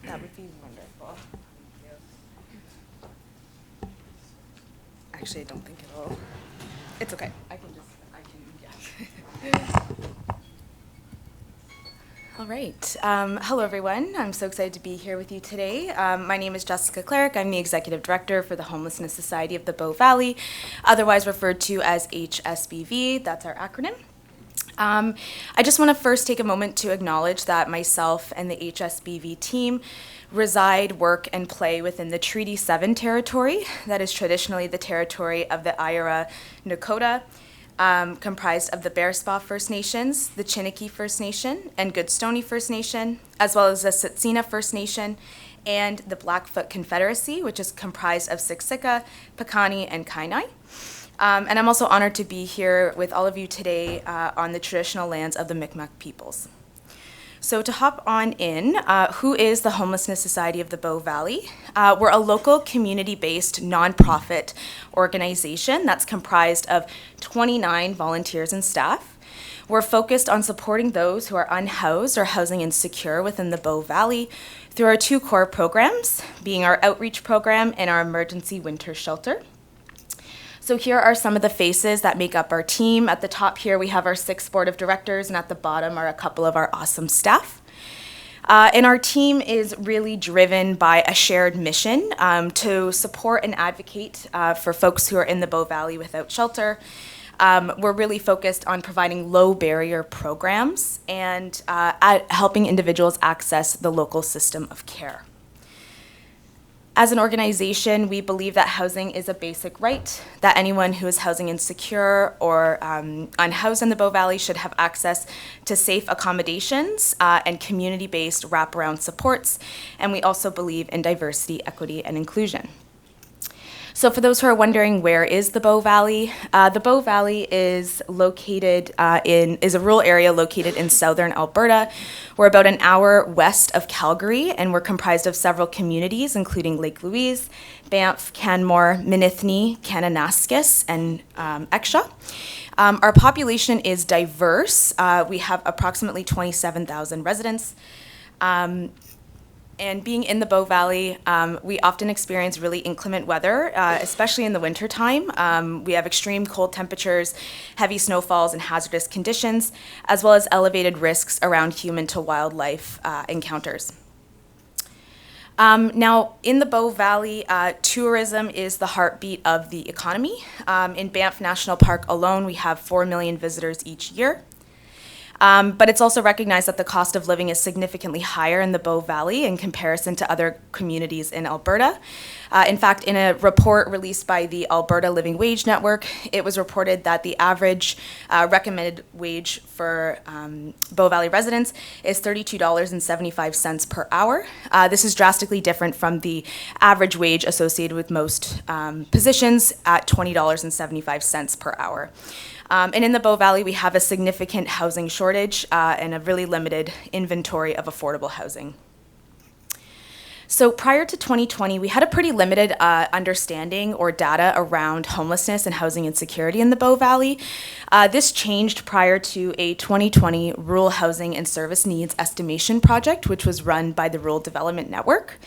That would be wonderful. Actually, I don't think it'll. It's okay. I can just. All right. Hello, everyone. I'm so excited to be here with you today. My name is Jessica Cleric. I'm the Executive Director for the Homelessness Society of the Bow Valley, otherwise referred to as HSBV. That's our acronym. I just want to first take a moment to acknowledge that myself and the HSBV team reside, work, and play within the Treaty 7 territory. That is traditionally the territory of the Ira Nakota, comprised of the Bearspaw First Nations, the Chiniki First Nation, and Goodstoney First Nation, as well as the Tsuut'ina First Nation, and the Blackfoot Confederacy, which is comprised of Siksika, Piikani, and Kainai. And I'm also honored to be here with all of you today on the traditional lands of the Mi'kmaq peoples. So to hop on in, who is the Homelessness Society of the Bow Valley? We're a local community-based nonprofit organization that's comprised of 29 volunteers and staff. We're focused on supporting those who are unhoused or housing insecure within the Bow Valley through our two core programs, being our outreach program and our emergency winter shelter. So here are some of the faces that make up our team. At the top here, we have our 6 board of directors, and at the bottom are a couple of our awesome staff. And our team is really driven by a shared mission to support and advocate for folks who are in the Bow Valley without shelter. We're really focused on providing low barrier programs and at helping individuals access the local system of care. As an organization, we believe that housing is a basic right, that anyone who is housing insecure or unhoused in the Bow Valley should have access to safe accommodations and community-based wraparound supports, and we also believe in diversity, equity, and inclusion. So for those who are wondering, where is the Bow Valley? The Bow Valley is located is a rural area located in southern Alberta. We're about an hour west of Calgary, and we're comprised of several communities, including Lake Louise, Banff, Canmore, Minithne, Kananaskis, and Exshaw. Our population is diverse. We have approximately 27,000 residents. And being in the Bow Valley, we often experience really inclement weather, especially in the wintertime. We have extreme cold temperatures, heavy snowfalls, and hazardous conditions, as well as elevated risks around human to wildlife encounters. Now, in the Bow Valley, tourism is the heartbeat of the economy. In Banff National Park alone, we have 4 million visitors each year. But it's also recognized that the cost of living is significantly higher in the Bow Valley in comparison to other communities in Alberta. In fact, in a report released by the Alberta Living Wage Network, it was reported that the average recommended wage for Bow Valley residents is $32.75 per hour. This is drastically different from the average wage associated with most positions at $20.75 per hour. And in the Bow Valley, we have a significant housing shortage and a really limited inventory of affordable housing. So prior to 2020, we had a pretty limited understanding or data around homelessness and housing insecurity in the Bow Valley. This changed prior to a 2020 Rural Housing and Service Needs Estimation Project, which was run by the Rural Development Network.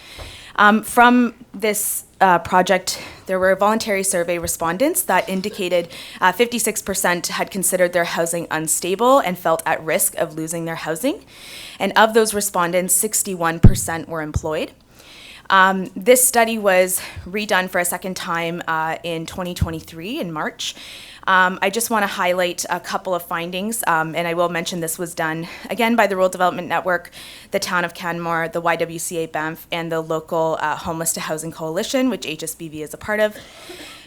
From this project, there were voluntary survey respondents that indicated 56% had considered their housing unstable and felt at risk of losing their housing. And of those respondents, 61% were employed. This study was redone for a second time in 2023 in March. I just want to highlight a couple of findings, and I will mention this was done again by the Rural Development Network, the Town of Canmore, the YWCA Banff, and the local Homeless to Housing Coalition, which HSBV is a part of.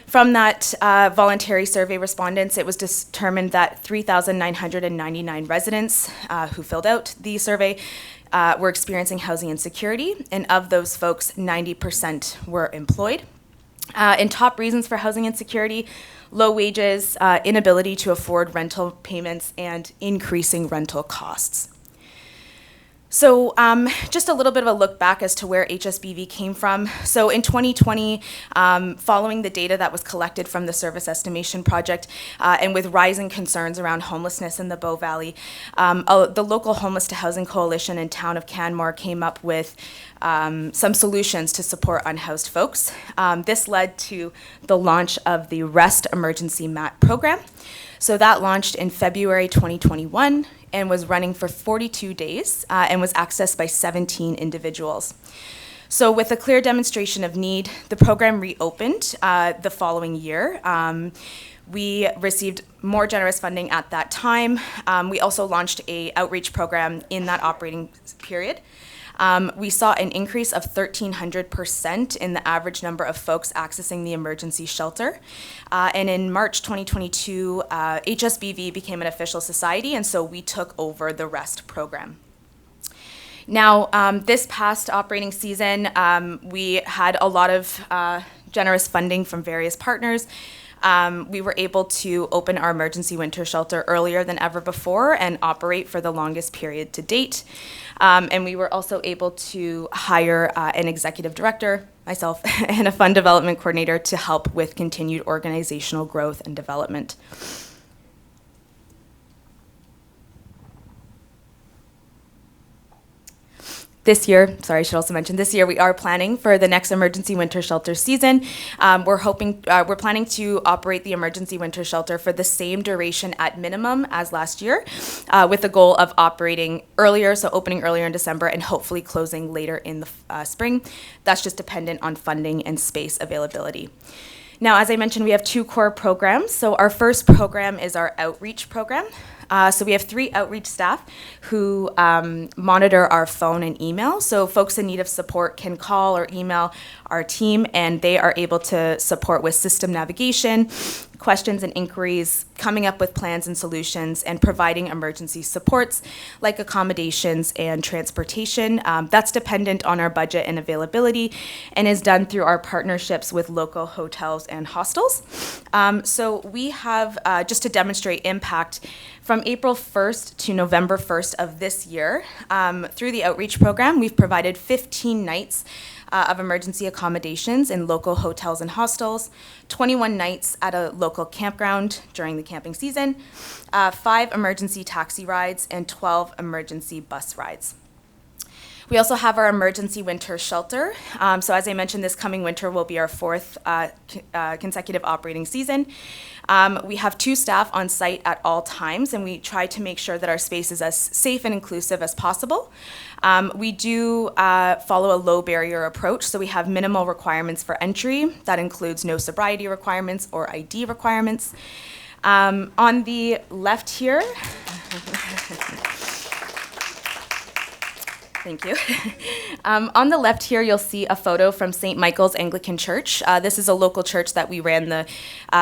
From that voluntary survey respondents, it was determined that 3,999 residents who filled out the survey were experiencing housing insecurity, and of those folks, 90% were employed. And top reasons for housing insecurity: low wages, inability to afford rental payments, and increasing rental costs. So just a little bit of a look back as to where HSBV came from. So in 2020, following the data that was collected from the Service Estimation Project, and with rising concerns around homelessness in the Bow Valley, the local Homeless to Housing Coalition in town of Canmore came up with some solutions to support unhoused folks. This led to the launch of the REST Emergency MAT program. So that launched in February 2021 and was running for 42 days and was accessed by 17 individuals. So with a clear demonstration of need, the program reopened the following year. We received more generous funding at that time. We also launched an outreach program in that operating period. We saw an increase of 1,300% in the average number of folks accessing the emergency shelter. And in March 2022, HSBV became an official society, and so we took over the REST program. Now, this past operating season, we had a lot of generous funding from various partners. We were able to open our emergency winter shelter earlier than ever before and operate for the longest period to date. And we were also able to hire an executive director, myself, and a fund development coordinator to help with continued organizational growth and development. This year, sorry, I should also mention, this year we are planning for the next emergency winter shelter season. We're planning to operate the emergency winter shelter for the same duration at minimum as last year, with the goal of operating earlier, so opening earlier in December and hopefully closing later in the spring. That's just dependent on funding and space availability. Now, as I mentioned, we have two core programs. So our first program is our outreach program. So we have 3 outreach staff who monitor our phone and email. So folks in need of support can call or email our team, and they are able to support with system navigation, questions and inquiries, coming up with plans and solutions, and providing emergency supports like accommodations and transportation. That's dependent on our budget and availability and is done through our partnerships with local hotels and hostels. So we have, just to demonstrate impact, from April 1st to November 1st of this year, through the outreach program, we've provided 15 nights of emergency accommodations in local hotels and hostels, 21 nights at a local campground during the camping season, 5 emergency taxi rides, and 12 emergency bus rides. We also have our emergency winter shelter. So as I mentioned, this coming winter will be our 4th consecutive operating season. We have 2 staff on site at all times, and we try to make sure that our space is as safe and inclusive as possible. We do follow a low barrier approach, so we have minimal requirements for entry. That includes no sobriety requirements or ID requirements. On the left here, thank you. On the left here, you'll see a photo from St. Michael's Anglican Church. This is a local church that we ran the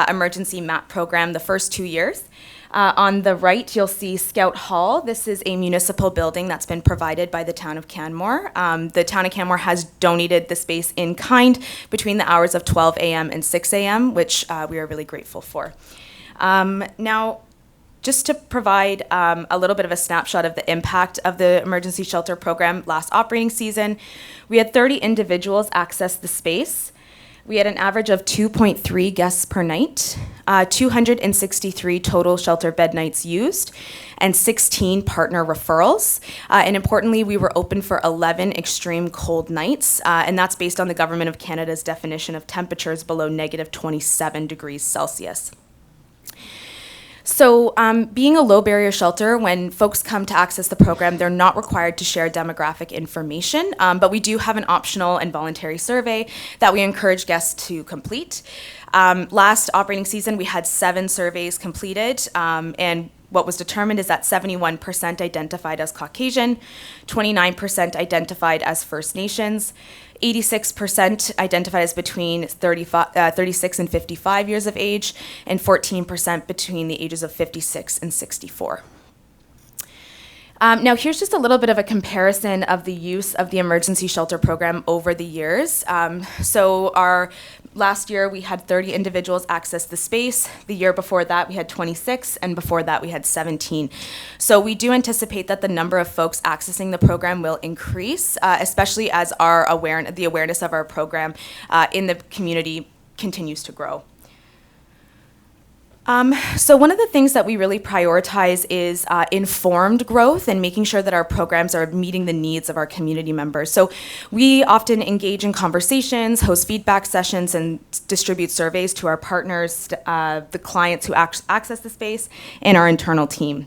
emergency MAP program the first 2 years. On the right, you'll see Scout Hall. This is a municipal building that's been provided by the town of Canmore. The town of Canmore has donated the space in kind between the hours of 12 a.m. and 6 a.m., which we are really grateful for. Now, just to provide a little bit of a snapshot of the impact of the emergency shelter program last operating season, we had 30 individuals access the space. We had an average of 2.3 guests per night, 263 total shelter bed nights used, and 16 partner referrals. And importantly, we were open for 11 extreme cold nights, and that's based on the Government of Canada's definition of temperatures below negative 27 degrees Celsius. So being a low barrier shelter, when folks come to access the program, they're not required to share demographic information, but we do have an optional and voluntary survey that we encourage guests to complete. Last operating season, we had 7 surveys completed, and what was determined is that 71% identified as Caucasian, 29% identified as First Nations, 86% identified as between 36 and 55 years of age, and 14% between the ages of 56 and 64. Now, here's just a little bit of a comparison of the use of the emergency shelter program over the years. So our last year, we had 30 individuals access the space. The year before that, we had 26, and before that, we had 17. So we do anticipate that the number of folks accessing the program will increase, especially as the awareness of our program in the community continues to grow. So one of the things that we really prioritize is informed growth and making sure that our programs are meeting the needs of our community members. So we often engage in conversations, host feedback sessions, and distribute surveys to our partners, the clients who access the space, and our internal team.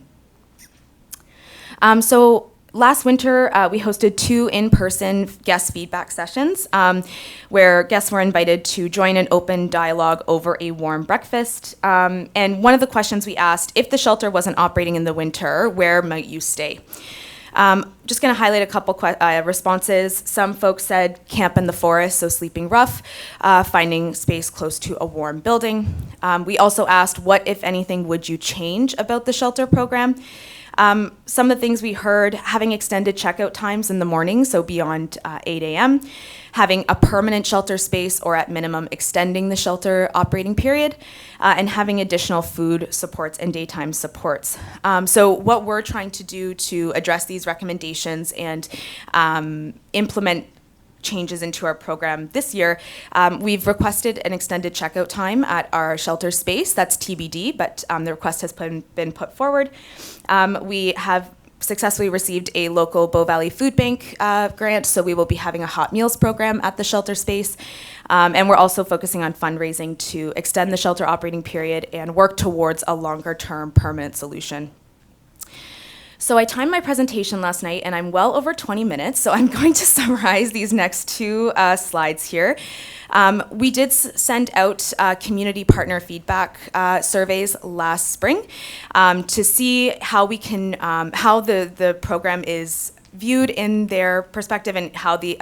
So last winter, we hosted 2 in-person guest feedback sessions where guests were invited to join an open dialogue over a warm breakfast. And one of the questions we asked, if the shelter wasn't operating in the winter, where might you stay? Just going to highlight a couple responses. Some folks said camp in the forest, so sleeping rough, finding space close to a warm building. We also asked, what, if anything, would you change about the shelter program? Some of the things we heard, having extended checkout times in the morning, so beyond 8 a.m., having a permanent shelter space or at minimum extending the shelter operating period, and having additional food supports and daytime supports. So what we're trying to do to address these recommendations and implement changes into our program this year, we've requested an extended checkout time at our shelter space. That's TBD, but the request has been put forward. We have successfully received a local Bow Valley Food Bank grant, so we will be having a hot meals program at the shelter space. And we're also focusing on fundraising to extend the shelter operating period and work towards a longer-term permanent solution. So I timed my presentation last night, and I'm well over 20 minutes, so I'm going to summarize these next 2 slides here. We did send out community partner feedback surveys last spring to see how we can, how the program is viewed in their perspective and how the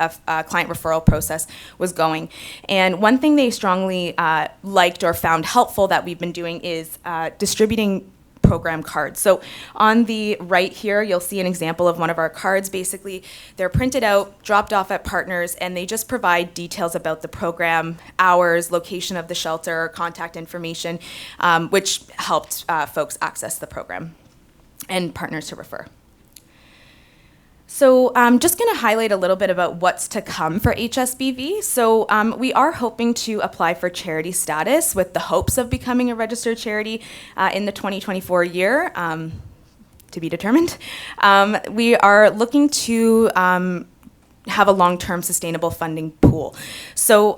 client referral process was going. And one thing they strongly liked or found helpful that we've been doing is distributing program cards. So on the right here, you'll see an example of one of our cards. Basically, they're printed out, dropped off at partners, and they just provide details about the program, hours, location of the shelter, contact information, which helped folks access the program and partners to refer. So I'm just going to highlight a little bit about what's to come for HSBV. So we are hoping to apply for charity status with the hopes of becoming a registered charity in the 2024 year, to be determined. We are looking to have a long-term sustainable funding pool. So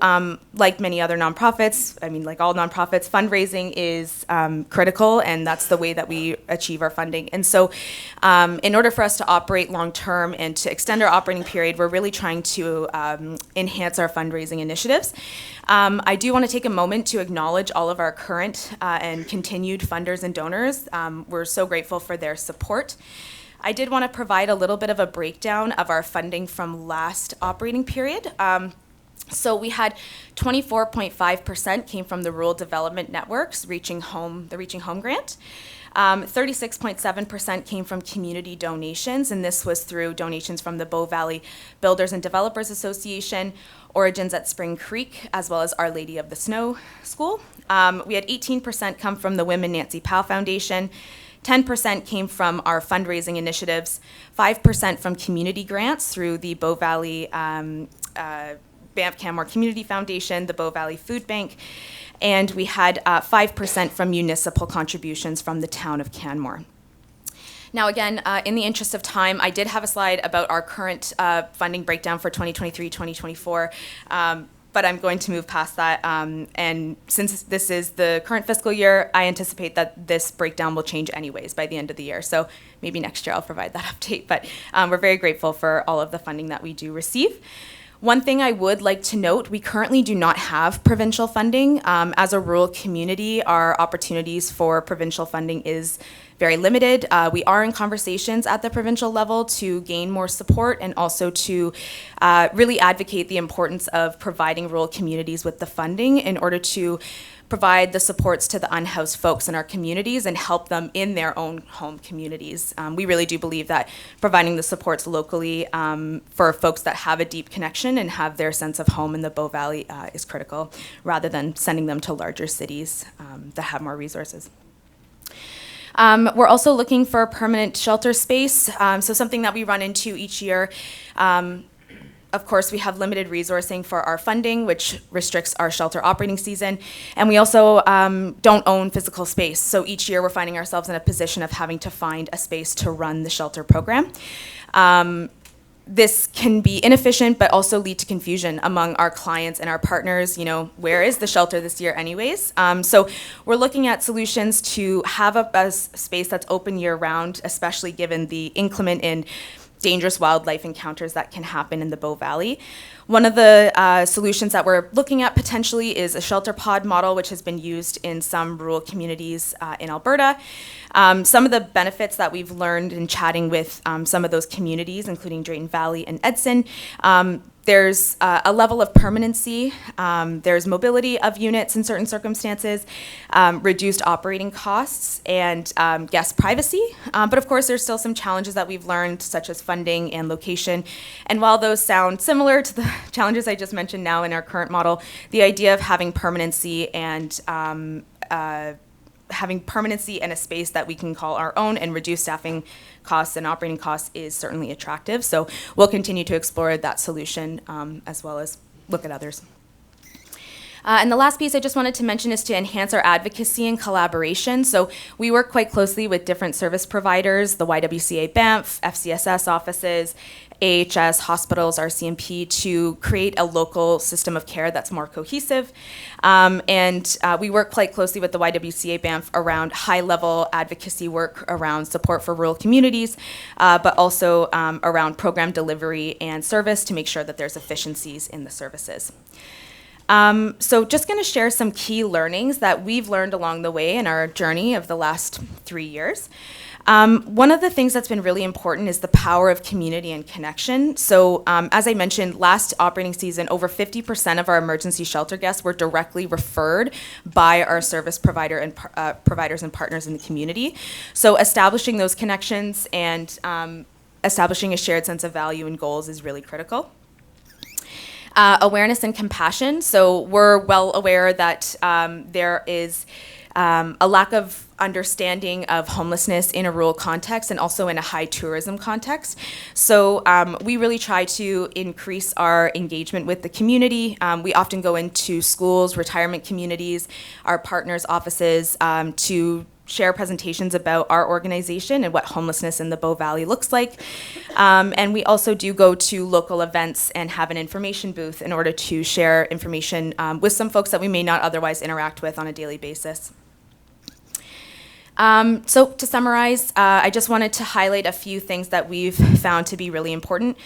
like many other nonprofits, I mean, like all nonprofits, fundraising is critical, and that's the way that we achieve our funding. And so in order for us to operate long-term and to extend our operating period, we're really trying to enhance our fundraising initiatives. I do want to take a moment to acknowledge all of our current and continued funders and donors. We're so grateful for their support. I did want to provide a little bit of a breakdown of our funding from last operating period. So we had 24.5% came from the Rural Development Networks, the Reaching Home grant. 36.7% came from community donations, and this was through donations from the Bow Valley Builders and Developers Association, Origins at Spring Creek, as well as Our Lady of the Snow School. We had 18% come from the Women Nancy Powell Foundation, 10% came from our fundraising initiatives, 5% from community grants through the Bow Valley Banff Canmore Community Foundation, the Bow Valley Food Bank, and we had 5% from municipal contributions from the town of Canmore. Now again, in the interest of time, I did have a slide about our current funding breakdown for 2023-2024, but I'm going to move past that. And since this is the current fiscal year, I anticipate that this breakdown will change anyways by the end of the year. So maybe next year I'll provide that update, but we're very grateful for all of the funding that we do receive. One thing I would like to note, we currently do not have provincial funding. As a rural community, our opportunities for provincial funding is very limited. We are in conversations at the provincial level to gain more support and also to really advocate the importance of providing rural communities with the funding in order to provide the supports to the unhoused folks in our communities and help them in their own home communities. We really do believe that providing the supports locally for folks that have a deep connection and have their sense of home in the Bow Valley is critical, rather than sending them to larger cities that have more resources. We're also looking for permanent shelter space, so something that we run into each year. Of course, we have limited resourcing for our funding, which restricts our shelter operating season. And we also don't own physical space. So each year we're finding ourselves in a position of having to find a space to run the shelter program. This can be inefficient, but also lead to confusion among our clients and our partners. You know, where is the shelter this year anyways? So we're looking at solutions to have a space that's open year round, especially given the inclement and dangerous wildlife encounters that can happen in the Bow Valley. One of the solutions that we're looking at potentially is a shelter pod model, which has been used in some rural communities in Alberta. Some of the benefits that we've learned in chatting with some of those communities, including Drayton Valley and Edson, there's a level of permanency, there's mobility of units in certain circumstances, reduced operating costs, and guest privacy. But of course, there's still some challenges that we've learned, such as funding and location. And while those sound similar to the challenges I just mentioned now in our current model, the idea of having permanency and a space that we can call our own and reduce staffing costs and operating costs is certainly attractive. So we'll continue to explore that solution as well as look at others. And the last piece I just wanted to mention is to enhance our advocacy and collaboration. So we work quite closely with different service providers, the YWCA Banff, FCSS offices, AHS, hospitals, RCMP, to create a local system of care that's more cohesive. And we work quite closely with the YWCA Banff around high-level advocacy work around support for rural communities, but also around program delivery and service to make sure that there's efficiencies in the services. So just going to share some key learnings that we've learned along the way in our journey of the last 3 years. One of the things that's been really important is the power of community and connection. So as I mentioned, last operating season, over 50% of our emergency shelter guests were directly referred by our service provider and providers and partners in the community. So establishing those connections and establishing a shared sense of value and goals is really critical. Awareness and compassion. So we're well aware that there is a lack of understanding of homelessness in a rural context and also in a high tourism context. So we really try to increase our engagement with the community. We often go into schools, retirement communities, our partners' offices to share presentations about our organization and what homelessness in the Bow Valley looks like. And we also do go to local events and have an information booth in order to share information with some folks that we may not otherwise interact with on a daily basis. So to summarize, I just wanted to highlight a few things that we've found to be really important.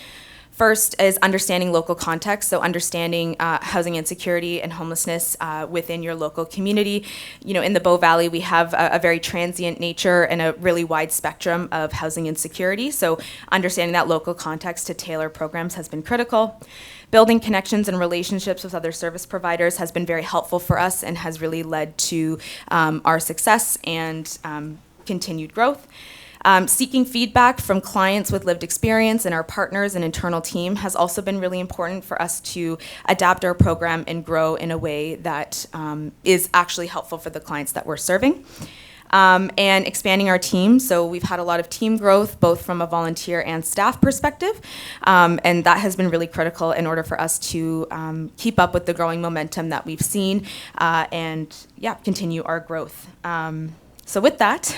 First is understanding local context, so understanding housing insecurity and homelessness within your local community. You know, in the Bow Valley, we have a very transient nature and a really wide spectrum of housing insecurity, so understanding that local context to tailor programs has been critical. Building connections and relationships with other service providers has been very helpful for us and has really led to our success and continued growth. Seeking feedback from clients with lived experience and our partners and internal team has also been really important for us to adapt our program and grow in a way that is actually helpful for the clients that we're serving. And expanding our team. So we've had a lot of team growth, both from a volunteer and staff perspective. And that has been really critical in order for us to keep up with the growing momentum that we've seen and continue our growth. So with that,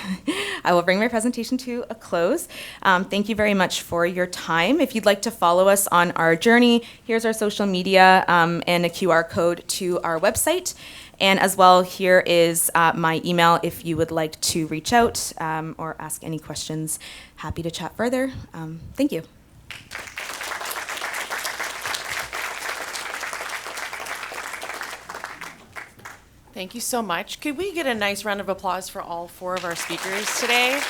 I will bring my presentation to a close. Thank you very much for your time. If you'd like to follow us on our journey, here's our social media and a QR code to our website. And as well, here is my email if you would like to reach out or ask any questions. Happy to chat further. Thank you. Thank you so much. Could we get a nice round of applause for all 4 of our speakers today?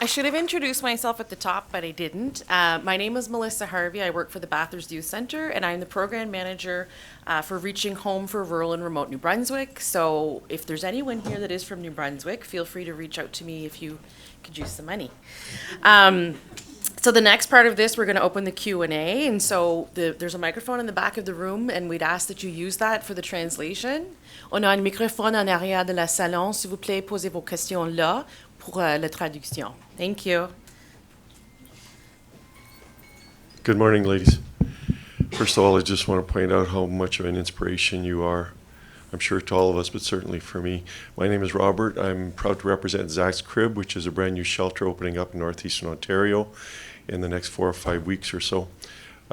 I should have introduced myself at the top, but I didn't. My name is Melissa Harvey. I work for the Bathurst Youth Centre, and I'm the program manager for Reaching Home for Rural and Remote New Brunswick. So if there's anyone here that is from New Brunswick, feel free to reach out to me if you could use some money. So the next part of this, we're going to open the Q&A, and so there's a microphone in the back of the room, and we'd ask that you use that for the translation. On a un microphone en arrière de la salon. S'il vous plaît, posez vos questions là pour la traduction. Thank you. Good morning, ladies. First of all, I just want to point out how much of an inspiration you are. I'm sure to all of us, but certainly for me. My name is Robert. I'm proud to represent Zach's Crib, which is a brand new shelter opening up in northeastern Ontario in the next 4 or 5 weeks or so.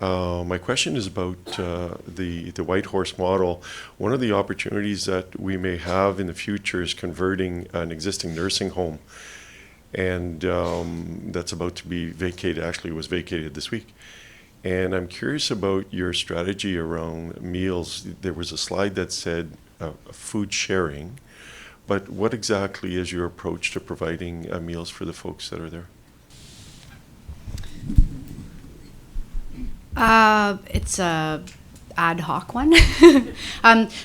My question is about the White Horse model. One of the opportunities that we may have in the future is converting an existing nursing home, and that's about to be vacated. Actually, it was vacated this week. And I'm curious about your strategy around meals. There was a slide that said food sharing, but what exactly is your approach to providing meals for the folks that are there? It's a ad hoc one.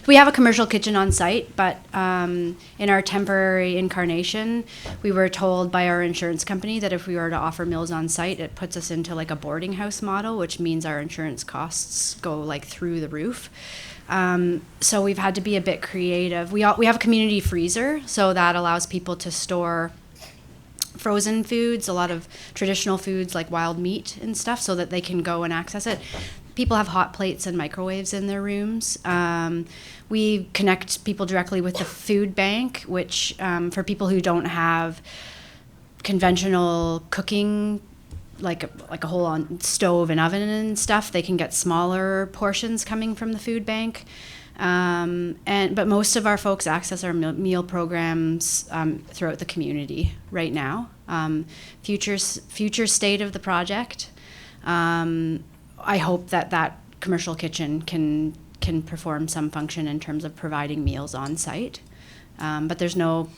We have a commercial kitchen on site, but in our temporary incarnation, we were told by our insurance company that if we were to offer meals on site, it puts us into like a boarding house model, which means our insurance costs go like through the roof. So we've had to be a bit creative. We have a community freezer, so that allows people to store frozen foods, a lot of traditional foods like wild meat and stuff, so that they can go and access it. People have hot plates and microwaves in their rooms. We connect people directly with the food bank, which for people who don't have conventional cooking, like a whole on stove and oven and stuff, they can get smaller portions coming from the food bank. But most of our folks access our meal programs throughout the community right now. Future state of the project, I hope that commercial kitchen can perform some function in terms of providing meals on site. But there's no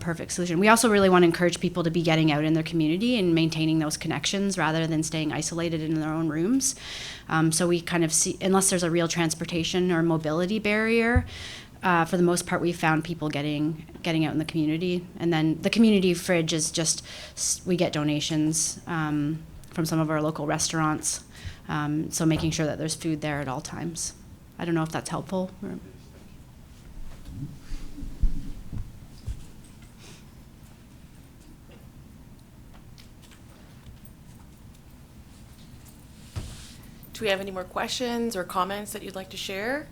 perfect solution. We also really want to encourage people to be getting out in their community and maintaining those connections rather than staying isolated in their own rooms. So we kind of see, unless there's a real transportation or mobility barrier, for the most part, we've found people getting out in the community. And then the community fridge is just, we get donations from some of our local restaurants. So making sure that there's food there at all times. I don't know if that's helpful. Do we have any more questions or comments that you'd like to share?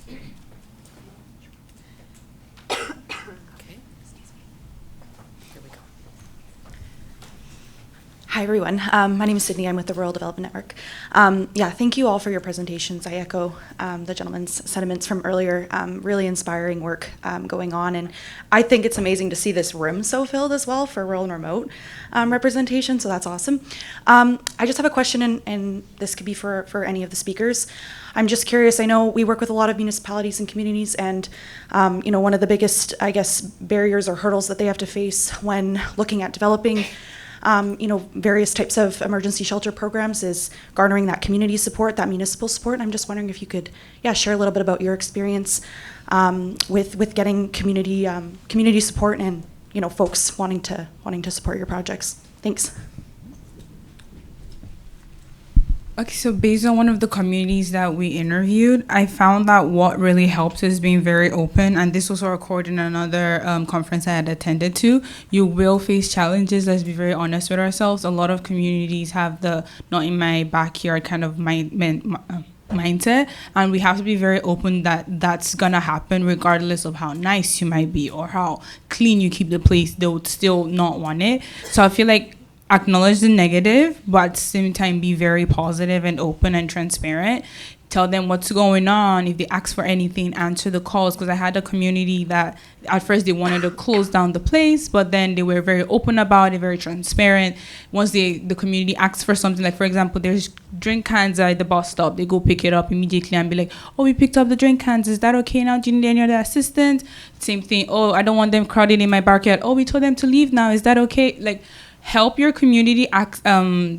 Okay. Here we go. Hi, everyone. My name is Sydney. I'm with the Rural Development Network. Thank you all for your presentations. I echo the gentleman's sentiments from earlier. Really inspiring work going on. And I think it's amazing to see this room so filled as well for rural and remote representation, so that's awesome. I just have a question, and this could be for any of the speakers. I'm just curious. I know we work with a lot of municipalities and communities, and one of the biggest, I guess, barriers or hurdles that they have to face when looking at developing various types of emergency shelter programs is garnering that community support, that municipal support. I'm just wondering if you could, share a little bit about your experience with getting community support and folks wanting to support your projects. Thanks. Okay, so based on one of the communities that we interviewed, I found that what really helps is being very open, and this was recorded in another conference I had attended to. You will face challenges, let's be very honest with ourselves. A lot of communities have the not in my backyard kind of mindset, and we have to be very open that that's gonna happen regardless of how nice you might be or how clean you keep the place. They would still not want it. So I feel like acknowledge the negative, but at the same time be very positive and open and transparent tell them what's going on. If they ask for anything, answer the calls. Because I had a community that at first they wanted to close down the place, but then they were very open about it, very transparent. Once the community asks for something, like for example, there's drink cans at the bus stop, they go pick it up immediately and be like, oh, we picked up the drink cans, is that okay now? Do you need any other assistance? Same thing, oh, I don't want them crowded in my backyard. Oh, we told them to leave now, is that okay? Like, help your community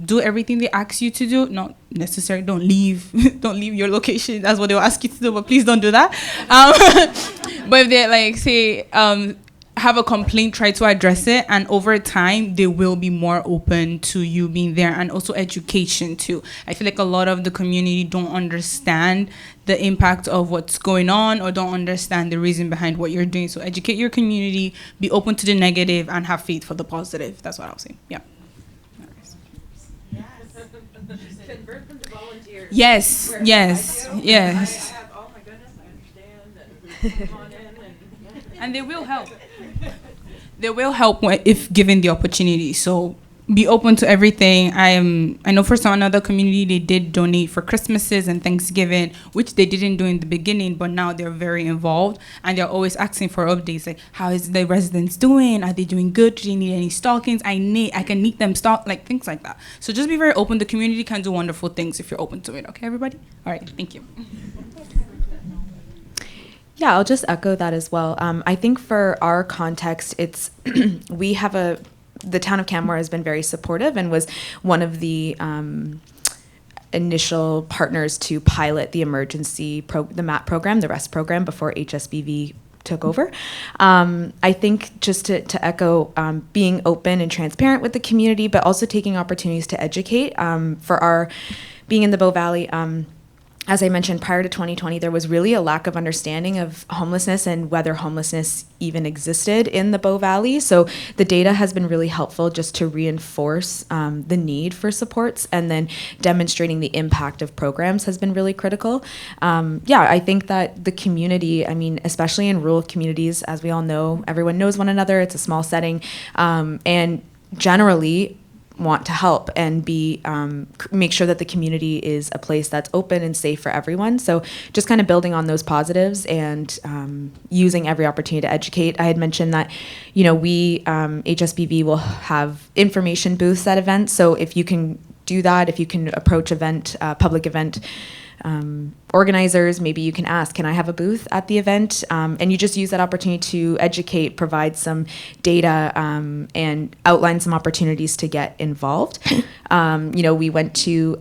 do everything they ask you to do. Not necessarily, don't leave your location. That's what they'll ask you to do, but please don't do that. But if they like say have a complaint, try to address it, and over time they will be more open to you being there. And also education too. I feel like a lot of the community don't understand the impact of what's going on, or don't understand the reason behind what you're doing. So educate your community, be open to the negative, and have faith for the positive. That's what I'll say. Yeah. Convert them to volunteers. Yes. Yes. Yes. I have, oh my goodness, I understand. And come on in And they will help. They will help if given the opportunity. So be open to everything. I know for some another community they did donate for Christmases and Thanksgiving, which they didn't do in the beginning, but now they're very involved and they're always asking for updates, like how is the residents doing? Are they doing good? Do they need any stockings? I can knit them stock, like things like that. So just be very open. The community can do wonderful things if you're open to it. Okay, everybody? All right, thank you. Yeah, I'll just echo that as well. I think for our context, it's we have the town of Canmore has been very supportive and was one of the initial partners to pilot the the MAP program, the REST program, before HSBV took over. I think just to echo being open and transparent with the community, but also taking opportunities to educate. For our being in the Bow Valley, as I mentioned, prior to 2020, there was really a lack of understanding of homelessness and whether homelessness even existed in the Bow Valley. So the data has been really helpful just to reinforce the need for supports, and then demonstrating the impact of programs has been really critical. I think that the community, I mean, especially in rural communities, as we all know, everyone knows one another, it's a small setting, and generally want to help and make sure that the community is a place that's open and safe for everyone. So just kind of building on those positives and using every opportunity to educate. I had mentioned that, we, HSBV, will have information booths at events. So if you can do that, if you can approach public event organizers, maybe you can ask, can I have a booth at the event? And you just use that opportunity to educate, provide some data, and outline some opportunities to get involved. We went to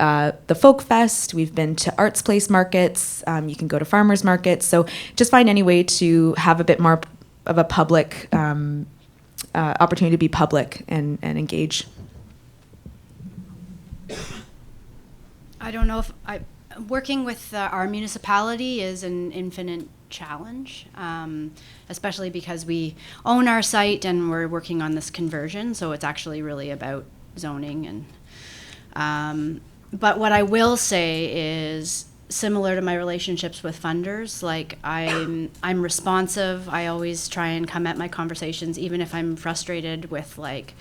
the Folk Fest, we've been to Arts Place markets, you can go to farmers markets. So just find any way to have a bit more of a public opportunity to be public and engage. I don't know if working with our municipality is an infinite challenge, especially because we own our site and we're working on this conversion. So it's actually really about zoning. But what I will say is, similar to my relationships with funders, like I'm responsive. I always try and come at my conversations, even if I'm frustrated, with like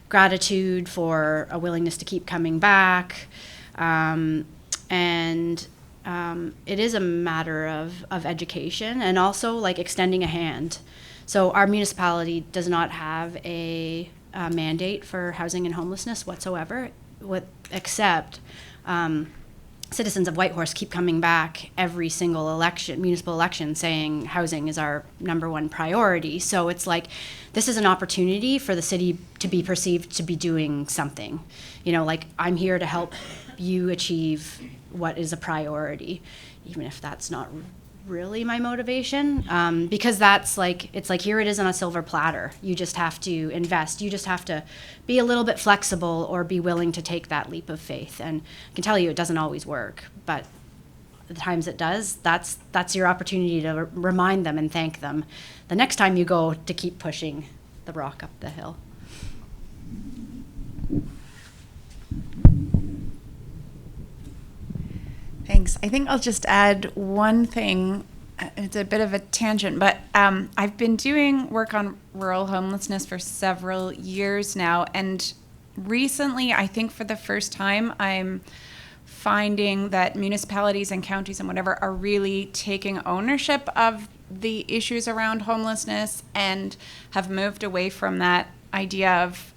gratitude for a willingness to keep coming back. It is a matter of education and also like extending a hand. So our municipality does not have a mandate for housing and homelessness whatsoever, except citizens of Whitehorse keep coming back every single municipal election, saying housing is our number one priority. So it's like, this is an opportunity for the city to be perceived to be doing something. Like, I'm here to help you achieve what is a priority, even if that's not really my motivation, because that's like, it's like, here it is on a silver platter. You just have to invest. You just have to be a little bit flexible or be willing to take that leap of faith. And I can tell you, it doesn't always work, but the times it does, that's your opportunity to remind them and thank them the next time you go to keep pushing the rock up the hill. Thanks. I think I'll just add one thing. It's a bit of a tangent, but I've been doing work on rural homelessness for several years now, and recently, I think for the first time, I'm finding that municipalities and counties and whatever are really taking ownership of the issues around homelessness and have moved away from that idea of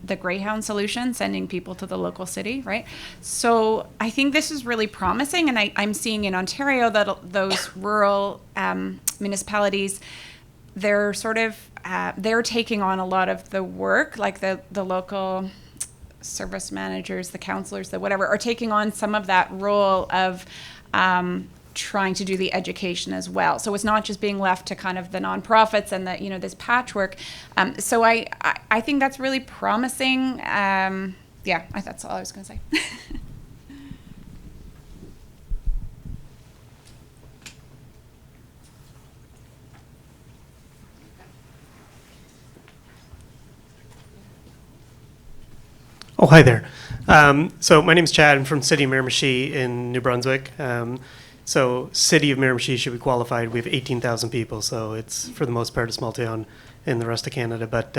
the Greyhound solution, sending people to the local city, right? So I think this is really promising, and I'm seeing in Ontario that those rural municipalities, they're sort of they're taking on a lot of the work, like the local service managers, the counselors, the whatever, are taking on some of that role of trying to do the education as well. So it's not just being left to kind of the nonprofits and the, this patchwork. So I think that's really promising. That's all I was going to say. Oh, hi there. So my name is Chad. I'm from City of Miramichi in New Brunswick. So City of Miramichi should be qualified. We have 18,000 people, so it's for the most part a small town in the rest of Canada. But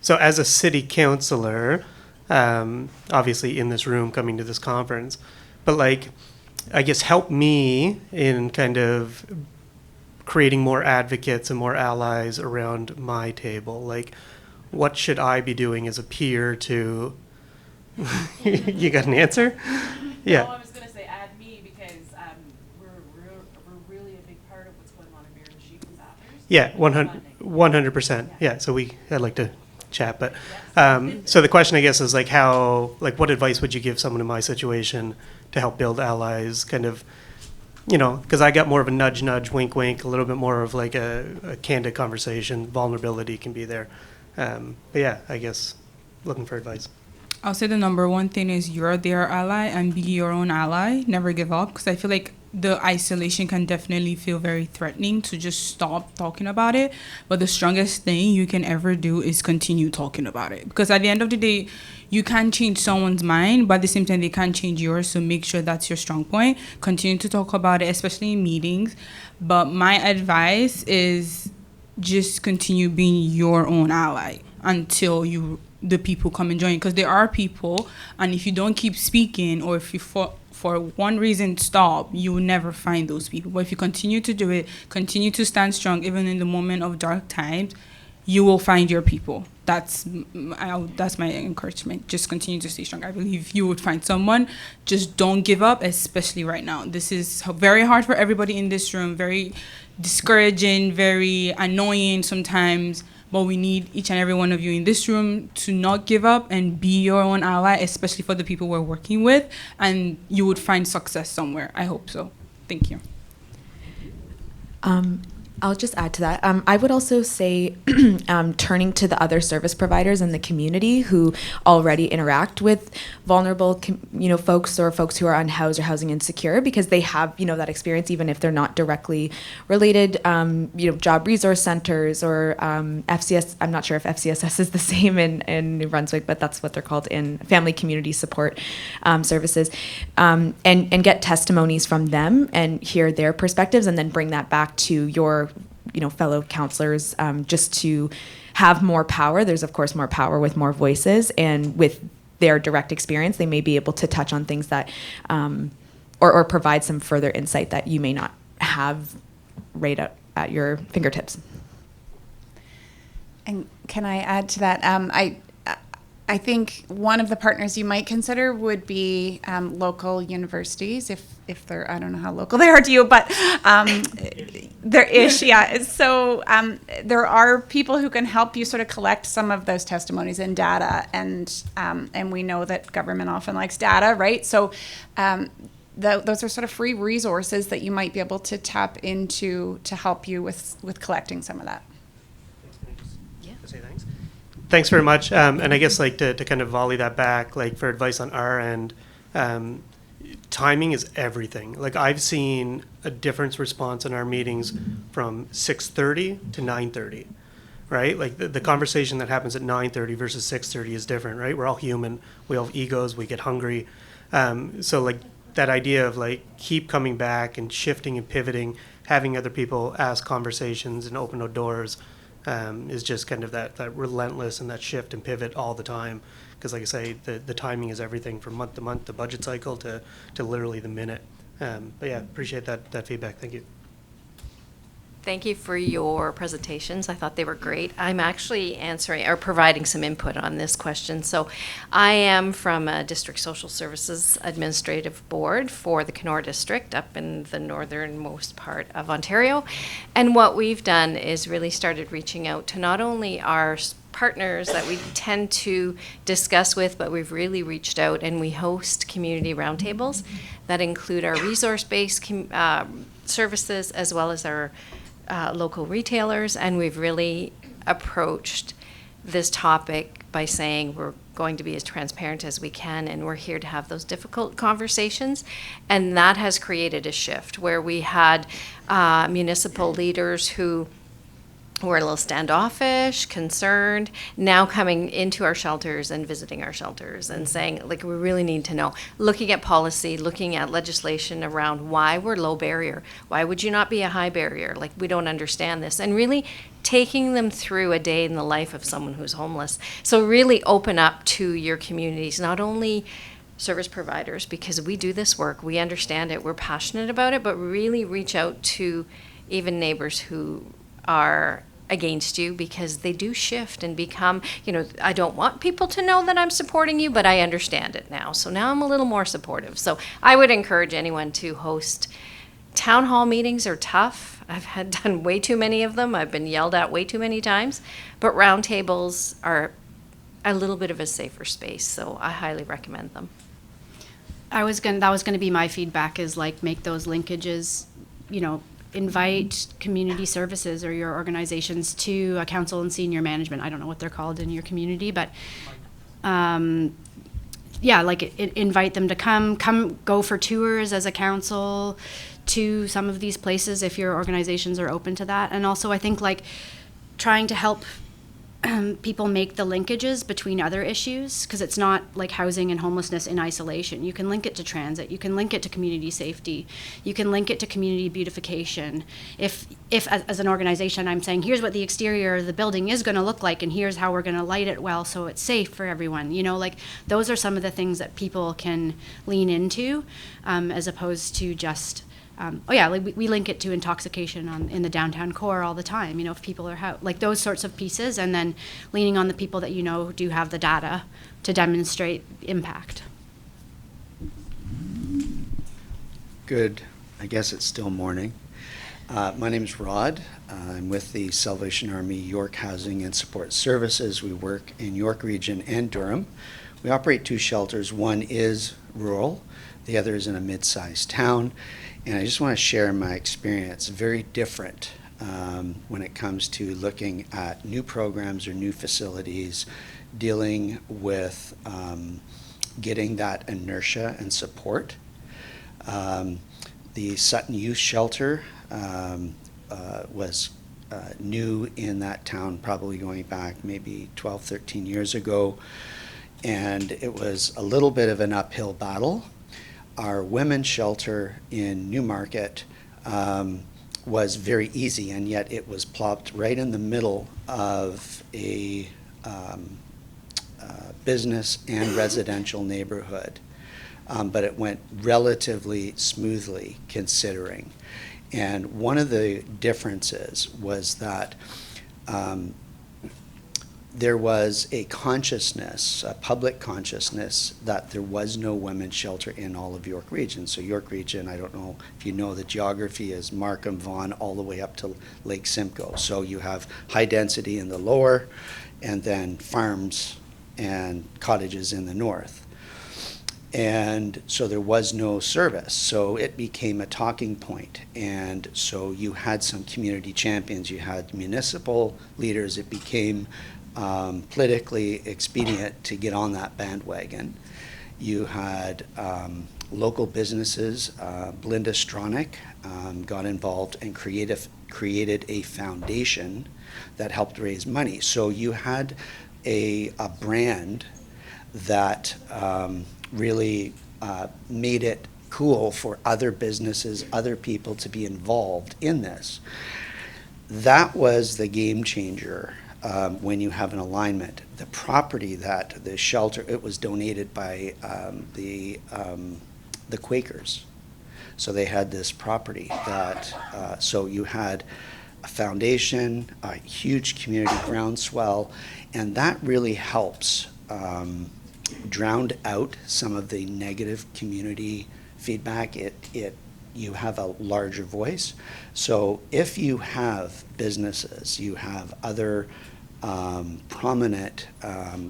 so as a city councillor, obviously in this room coming to this conference, but I guess help me in kind of creating more advocates and more allies around my table. What should I be doing as a peer to... You got an answer? Yeah. No, I was going to say add me because we're really a big part of what's going on in Miramichi with authors. Yeah, 100%. Yeah, so I'd like to chat, but so the question I guess is what advice would you give someone in my situation to help build allies, kind of, because I got more of a nudge, wink, wink, a little bit more of a candid conversation. Vulnerability can be there. But yeah, I guess looking for advice. I'll say the number one thing is you're their ally and be your own ally. Never give up, because I feel like the isolation can definitely feel very threatening to just stop talking about it. But the strongest thing you can ever do is continue talking about it. Because at the end of the day, you can't change someone's mind, but at the same time, they can't change yours. So make sure that's your strong point. Continue to talk about it, especially in meetings. But my advice is just continue being your own ally until the people come and join, because there are people, and if you don't keep speaking, or if you for one reason stop, you will never find those people. But if you continue to do it, continue to stand strong even in the moment of dark times, you will find your people. That's my encouragement. Just continue to stay strong. I believe you would find someone. Just don't give up, especially right now. This is very hard for everybody in this room, very discouraging, very annoying sometimes. But we need each and every one of you in this room to not give up and be your own ally, especially for the people we're working with. And you would find success somewhere. I hope so. Thank you. I'll just add to that. I would also say turning to the other service providers in the community who already interact with vulnerable, folks or folks who are unhoused or housing insecure, because they have, that experience, even if they're not directly related. Job resource centers or FCS. I'm not sure if FCSS is the same in New Brunswick, but that's what they're called in family community support services, and get testimonies from them and hear their perspectives, and then bring that back to your fellow counselors, just to have more power. There's, of course, more power with more voices, and with their direct experience, they may be able to touch on things that, or provide some further insight that you may not have right at your fingertips. And can I add to that? I think one of the partners you might consider would be local universities, if they're, I don't know how local they are to you, but they're ish, yeah. So there are people who can help you sort of collect some of those testimonies and data, and we know that government often likes data, right? So those are sort of free resources that you might be able to tap into to help you with collecting some of that. Yeah. Say thanks. Thanks very much. And I guess to kind of volley that back, for advice on our end, timing is everything. I've seen a difference response in our meetings from 6:30 to 9:30, right? The conversation that happens at 9:30 versus 6:30 is different, right? We're all human. We all have egos. We get hungry. So that idea of keep coming back and shifting and pivoting, having other people ask conversations and open doors, is just kind of that relentless and that shift and pivot all the time. Because like I say, the timing is everything from month to month, the budget cycle to literally the minute. But yeah, appreciate that feedback. Thank you. Thank you for your presentations. I thought they were great. I'm actually answering or providing some input on this question. So I am from a District Social Services Administrative Board for the Kenora District up in the northernmost part of Ontario. And what we've done is really started reaching out to not only our partners that we tend to discuss with, but we've really reached out and we host community roundtables that include our resource-based services as well as our local retailers, and we've really approached this topic by saying we're going to be as transparent as we can, and we're here to have those difficult conversations. And that has created a shift where we had municipal leaders who were a little standoffish, concerned, now coming into our shelters and visiting our shelters and saying, like, we really need to know, looking at policy, looking at legislation around why we're low barrier, why would you not be a high barrier, like, we don't understand this, and really taking them through a day in the life of someone who's homeless. So really open up to your communities, not only service providers, because we do this work, we understand it, we're passionate about it, but really reach out to even neighbors who are against you, because they do shift and become, I don't want people to know that I'm supporting you, but I understand it now. So now I'm a little more supportive. So I would encourage anyone to host. Town hall meetings are tough. I've done way too many of them. I've been yelled at way too many times, but roundtables are a little bit of a safer space. So I highly recommend them. That was going to be my feedback, is like make those linkages, invite community services or your organizations to a council and senior management. I don't know what they're called in your community, but invite them to come go for tours as a council to some of these places if your organizations are open to that. And also I think like trying to help people make the linkages between other issues, because it's not like housing and homelessness in isolation. You can link it to transit, you can link it to community safety, you can link it to community beautification. If as an organization I'm saying, here's what the exterior of the building is going to look like, and here's how we're going to light it well so it's safe for everyone, like those are some of the things that people can lean into, as opposed to just we link it to intoxication in the downtown core all the time, if people are like those sorts of pieces, and then leaning on the people that do have the data to demonstrate impact. Good. I guess it's still morning. My name is Rod. I'm with the Salvation Army York Housing and Support Services. We work in York Region and Durham. We operate 2 shelters. One is rural, the other is in a mid-sized town. And I just want to share my experience, very different when it comes to looking at new programs or new facilities, dealing with getting that inertia and support. The Sutton Youth Shelter was new in that town, probably going back maybe 12, 13 years ago. And it was a little bit of an uphill battle. Our women's shelter in Newmarket was very easy, and yet it was plopped right in the middle of a business and residential neighborhood. But it went relatively smoothly, considering. And one of the differences was that there was a consciousness, a public consciousness, that there was no women's shelter in all of York Region. So York Region, I don't know if you know the geography, is Markham, Vaughan, all the way up to Lake Simcoe. So you have high density in the lower, and then farms and cottages in the north. And so there was no service. So it became a talking point. And so you had some community champions, you had municipal leaders. It became politically expedient to get on that bandwagon. You had local businesses. Belinda Stronach got involved and created a foundation that helped raise money. So you had a brand that really made it cool for other businesses, other people to be involved in this. that was the game changer when you have an alignment. The property that the shelter, it was donated by the Quakers. So they had this property that, so you had a foundation, a huge community groundswell, and that really helps drown out some of the negative community feedback. You have a larger voice. So if you have businesses, you have other prominent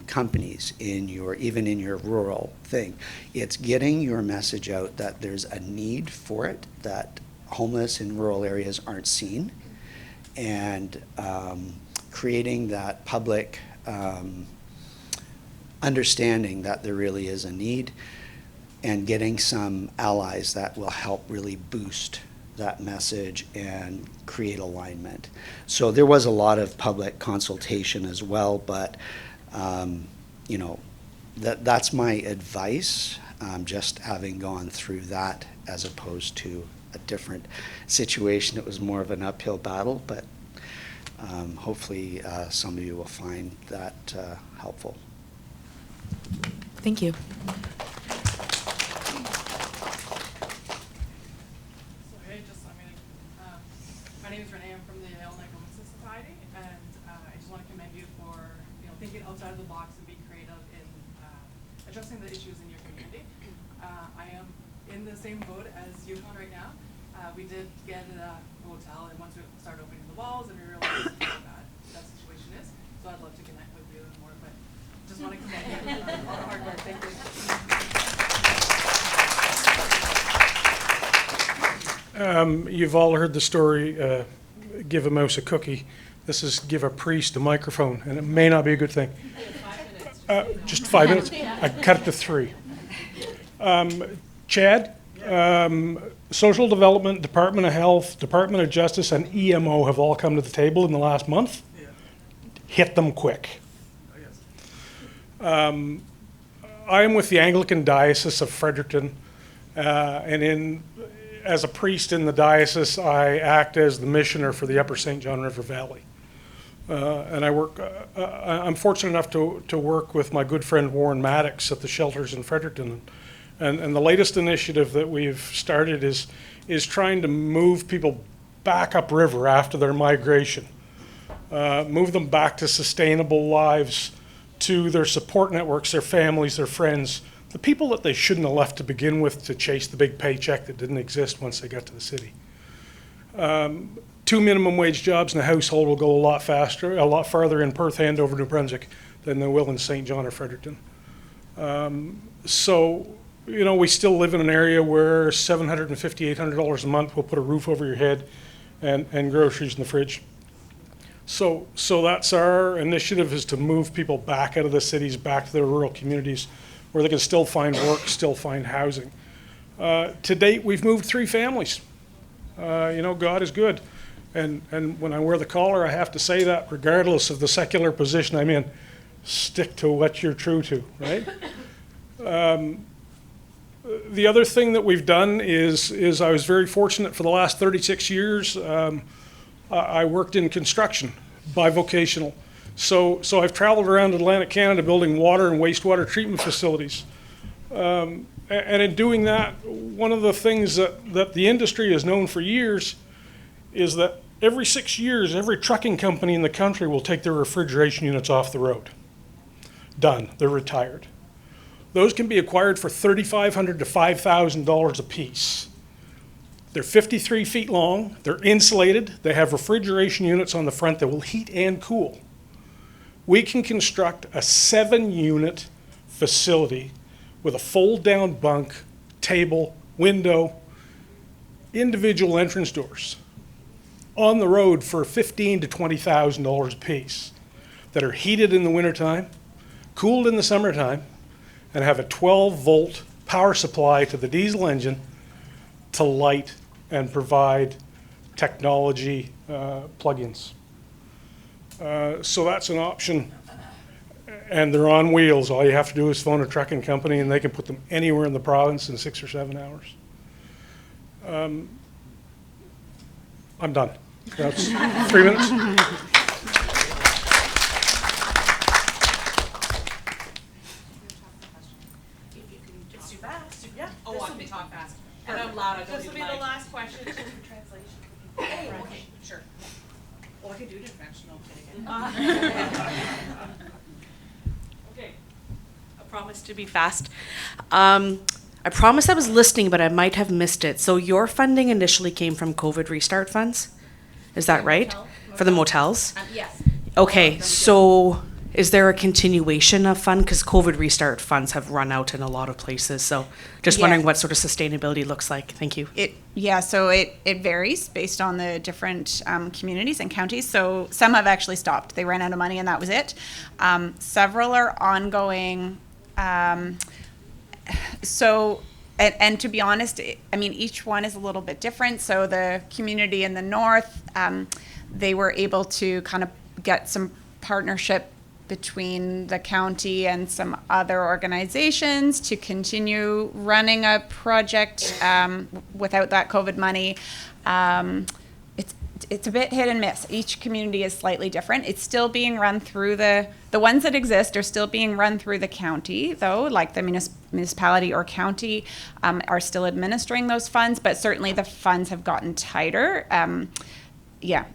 companies even in your rural thing, it's getting your message out that there's a need for it, that homeless in rural areas aren't seen, and creating that public understanding that there really is a need, and getting some allies that will help really boost that message and create alignment. So there was a lot of public consultation as well, but you know, that's my advice, just having gone through that as opposed to a different situation. It was more of an uphill battle, but hopefully some of you will find that helpful. Thank you. My name is Renee. I'm from the Homelessness Society, and I just want to commend you for thinking outside of the box and being creative in addressing the issues in your community. I am in the same boat as Yukon right now. We did get a hotel, and once we started opening the walls, and we realized how bad that situation is. So I'd love to connect with you more, but just want to commend you on all the hard work. Thank you. You've all heard the story, give a mouse a cookie. This is give a priest a microphone, and it may not be a good thing. Just 5 minutes? I cut it to 3. Chad, Social Development, Department of Health, Department of Justice, and EMO have all come to the table in the last month. Hit them quick. I am with the Anglican Diocese of Fredericton, and as a priest in the diocese, I act as the missioner for the Upper St. John River Valley. And I'm fortunate enough to work with my good friend Warren Maddox at the shelters in Fredericton. And the latest initiative that we've started is trying to move people back upriver after their migration, move them back to sustainable lives, to their support networks, their families, their friends, the people that they shouldn't have left to begin with to chase the big paycheck that didn't exist once they got to the city. 2 minimum wage jobs in a household will go a lot farther in Perth and over New Brunswick than they will in St. John or Fredericton. So, we still live in an area where $750, $800 a month will put a roof over your head and groceries in the fridge. So that's our initiative, is to move people back out of the cities, back to their rural communities, where they can still find work, still find housing. To date, we've moved 3 families. God is good. And when I wear the collar, I have to say that regardless of the secular position I'm in, stick to what you're true to, right? The other thing that we've done is I was very fortunate for the last 36 years. I worked in construction, bivocational. So I've traveled around Atlantic Canada building water and wastewater treatment facilities. And in doing that, one of the things that the industry has known for years is that every 6 years, every trucking company in the country will take their refrigeration units off the road. Done. They're retired. Those can be acquired for $3,500 to $5,000 a piece. They're 53 feet long. They're insulated. They have refrigeration units on the front that will heat and cool. We can construct a 7-unit facility with a fold-down bunk, table, window, individual entrance doors on the road for $15,000 to $20,000 a piece, that are heated in the wintertime, cooled in the summertime, and have a 12-volt power supply to the diesel engine to light and provide technology plugins. So that's an option, and they're on wheels. All you have to do is phone a trucking company, and they can put them anywhere in the province in 6 or 7 hours. I'm done. That's 3 minutes. It's too fast. Yeah. Oh, I can talk fast. And I'm loud. This will be the last question. Translation. Oh, okay. Sure. Well, I can do it in French. No, I'm kidding. Okay. I promise to be fast. I promise I was listening, but I might have missed it. So your funding initially came from COVID restart funds? Is that right? For the motels? Yes. Okay, so is there a continuation of fund? Because COVID restart funds have run out in a lot of places. So just Yeah. wondering what sort of sustainability looks like. Thank you. So it varies based on the different communities and counties. So some have actually stopped. They ran out of money and that was it. Several are ongoing. And to be honest, I mean, each one is a little bit different. So the community in the north, they were able to kind of get some partnership between the county and some other organizations to continue running a project without that COVID money. It's a bit hit and miss. Each community is slightly different. It's still being run through the ones that exist are still being run through the county, though, like the municipality or county are still administering those funds, but certainly the funds have gotten tighter.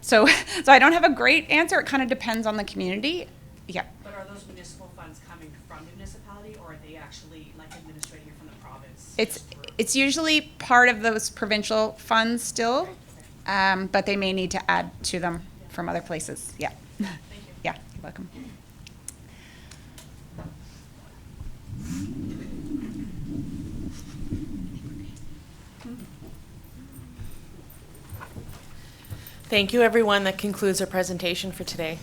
So I don't have a great answer. It kind of depends on the community. Yeah. But are those municipal funds coming from the municipality, or are they actually like administrated here from the province? It's usually part of those provincial funds still, but they may need to add to them from other places. Yeah. Thank you. Yeah, you're welcome. Thank you, everyone. That concludes our presentation for today.